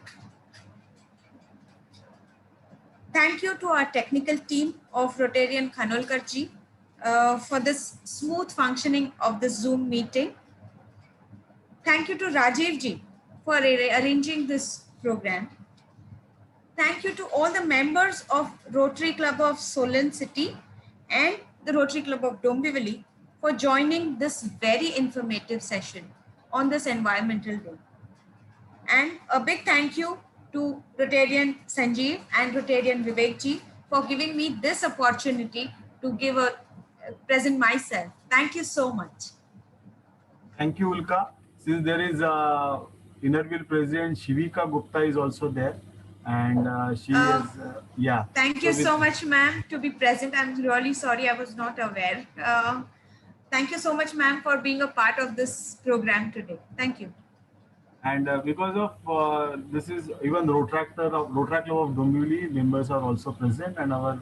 Thank you to our technical team of Rotarian Khanolkar ji for this smooth functioning of the Zoom meeting. Thank you to Rajiv ji for arranging this program. Thank you to all the members of Rotary Club of Solan City and the Rotary Club of Dombivli for joining this very informative session on this environmental day. And a big thank you to Rotarian Sanjeev and Rotarian Vivek ji for giving me this opportunity to present myself. Thank you so much. Thank you, Ulka. Since there is Innerville President Shivika Gupta is also there, and she is yeah. Thank you so much, ma'am, to be present. I'm really sorry I was not aware. Thank you so much, ma'am, for being a part of this program today. Thank you. And because of this is even Rotaract Club of Dombivli members are also present, and our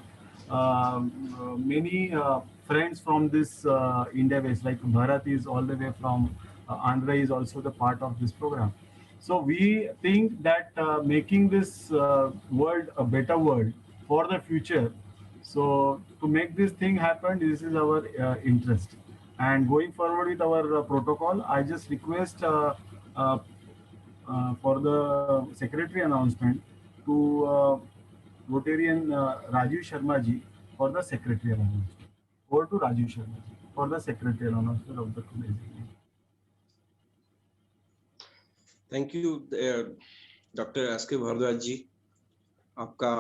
many friends from this India base, like Bharat is all the way from Andhra, is also the part of this program. So we think that making this world a better world for the future. So to make this thing happen, this is our interest. And going forward with our protocol, I just request uh, for the secretary announcement to Rotarian Rajiv Sharma ji for the secretarial announcement. Over to Rajiv Sharma ji for the secretarial announcement of the today's evening. Thank you doctor S के भारद्वाज जी, आपका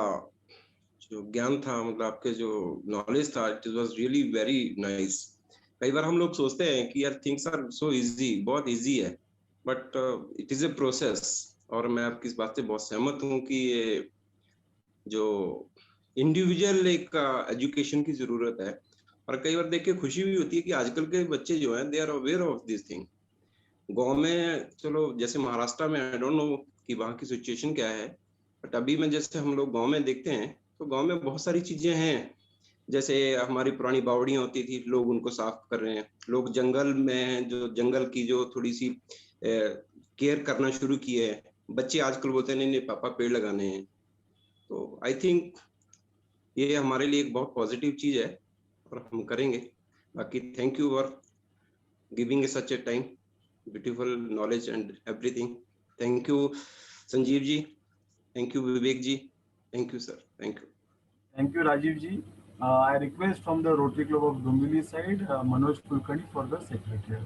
जो ज्ञान था, मतलब आपके जो knowledge था, it was really very nice. कई बार हम लोग सोचते हैं कि यार थिंग्स आर सो इजी, बहुत इजी है, but it is a process. और मैं आपकी इस बात से बहुत सहमत हूँ कि ये जो इंडिविजुअल एक एजुकेशन की जरूरत है। और कई बार देख के खुशी भी होती है कि आजकल के बच्चे जो हैं, they are aware of this thing. गांव में चलो, जैसे महाराष्ट्र में, आई डोंट नो कि वहाँ की सिचुएशन क्या है, बट अभी में जैसे हम लोग गांव में देखते हैं, तो गांव में बहुत सारी चीजें हैं। जैसे हमारी पुरानी बावड़ियां होती थी, लोग उनको साफ कर रहे हैं। लोग जंगल में, जो जंगल की जो थोड़ी सी केयर करना शुरू की है। बच्चे आजकल बोलते हैं नहीं नहीं पापा पेड़ लगाने हैं। तो आई थिंक ये हमारे लिए एक बहुत पॉजिटिव चीज है और हम करेंगे। बाकी thank you for giving such A time, beautiful knowledge and everything. Thank you Sanjeev ji, thank you Vivek ji, thank you sir, thank you. Thank you Rajiv ji. I request from the Rotary Club of Dombivli side Manoj Kulkarni for the secretary.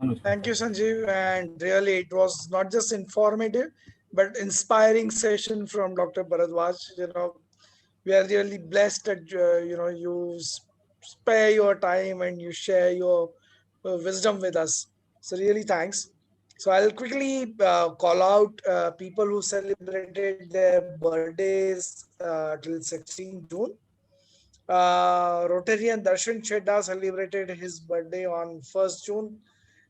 Manoj. Thank you, Sanjeev. And really, it was not just informative, but inspiring session from Dr. Bharadwaj. You know, we are really blessed that you spare your time and you share your wisdom with us. So really, thanks. So I'll quickly call out people who celebrated their birthdays till 16 June. Rotarian Darshan Chedda celebrated his birthday on 1st June.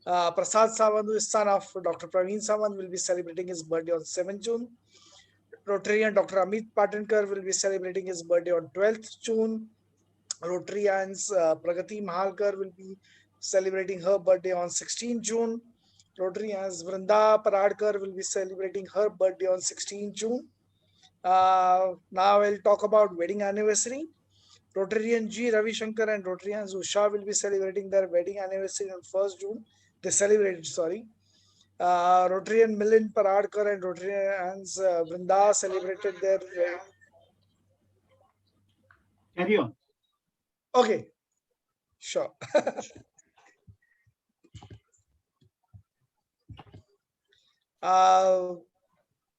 Prasad Sawant, who is son of Dr. Praveen Sawant, will be celebrating his birthday on 7th June. Rotarian Dr. Amit Patankar will be celebrating his birthday on 12th June. Rotarians Pragati Mahalkar will be celebrating her birthday on 16th June. Rotarians Vrinda Paradkar will be celebrating her birthday on 16th June. Now I'll talk about wedding anniversary. Rotarian G. Ravi Shankar and Rotarians Usha will be celebrating their wedding anniversary on 1st June. They celebrated, sorry. Rotarian Milind Paradkar and Rotarians Vrinda celebrated their... Carry on. Okay, sure.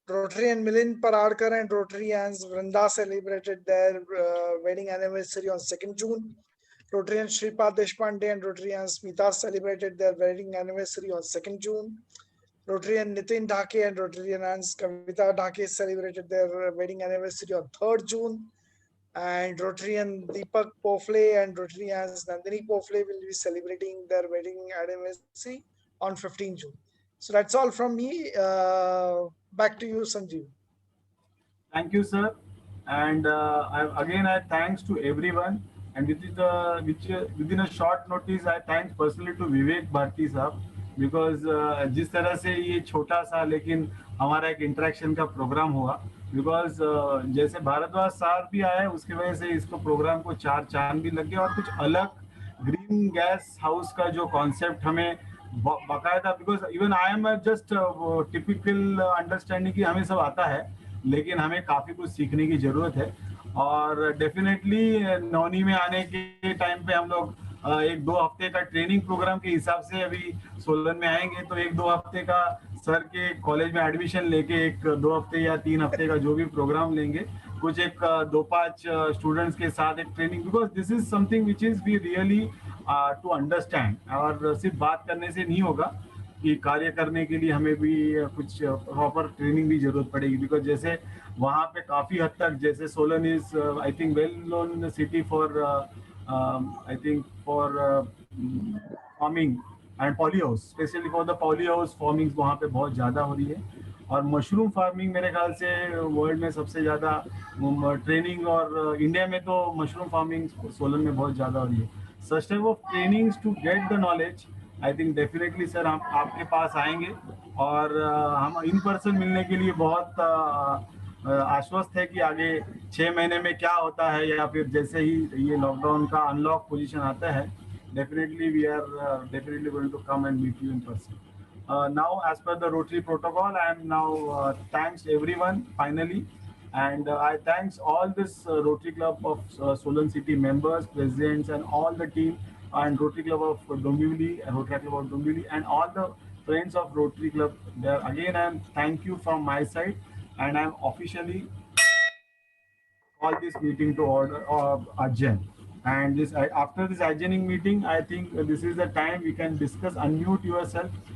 Rotarian Milind Paradkar and Rotarians Vrinda celebrated their wedding anniversary on 2nd June. Rotarian Shripad Deshpande and Rotarian Smita celebrated their wedding anniversary on 2nd June. Rotarian Nitin Dhake and Rotarian Kavita Dhake celebrated their wedding anniversary on 3rd June. And Rotarian Deepak Pofle and Rotarian Nandini Pofle will be celebrating their wedding anniversary on 15th June. So that's all from me. Back to you, Sanjeev. Thank you, sir. And I thanks to everyone. And within a short notice, I thanks personally to Vivek Bharti sahab, because जिस तरह से ये छोटा सा लेकिन हमारा एक interaction का प्रोग्राम हुआ, बिकॉज जैसे भारद्वाज साहब भी आए, उसकी वजह से इसको प्रोग्राम को 4 चांद भी लग गया। और कुछ अलग ग्रीन गैस हाउस का जो कॉन्सेप्ट हमें बाकायदा, because even I am just typical understanding कि हमें सब आता है, लेकिन हमें काफ़ी कुछ सीखने की ज़रूरत है। और डेफिनेटली नौनी में आने के टाइम पे हम लोग 1-2 हफ्ते का ट्रेनिंग प्रोग्राम के हिसाब से अभी सोलन में आएंगे, तो 1-2 हफ्ते का सर के कॉलेज में एडमिशन लेके 1-2 हफ्ते या 3 हफ्ते का जो भी प्रोग्राम लेंगे, कुछ एक 2-5 स्टूडेंट्स के साथ एक training, because this is something which is we really to understand. और सिर्फ बात करने से नहीं होगा, कि कार्य करने के लिए हमें भी कुछ प्रॉपर ट्रेनिंग भी जरूरत पड़ेगी। बिकॉज जैसे वहाँ पे काफ़ी हद तक, जैसे Solan is I think well known city for I think for farming and poly house, specially for the poly house farming वहाँ पे बहुत ज़्यादा हो रही है। और मशरूम फार्मिंग मेरे ख्याल से वर्ल्ड में सबसे ज़्यादा ट्रेनिंग, और इंडिया में तो मशरूम फार्मिंग सोलन में बहुत ज़्यादा हो रही है। Such type of trainings to get the knowledge, I think definitely sir हम आपके पास आएंगे, और हम इन पर्सन मिलने के लिए बहुत आश्वस्त है कि आगे 6 महीने में क्या होता है, या फिर जैसे ही ये लॉकडाउन का अनलॉक पोजीशन आता है, definitely we are definitely going to come and meet you in person. Now, as per the Rotary protocol, I am now thanks everyone finally, and I thanks all this Rotary Club of Solan City members, presidents, and all the team, and Rotary Club of Dombivli, Rotary Club of Dombivli, and all the friends of Rotary Club. There again, I am thank you from my side, and I am officially call this meeting to order or adjourn. And this after this adjourning meeting, I think this is the time we can discuss. Unmute yourself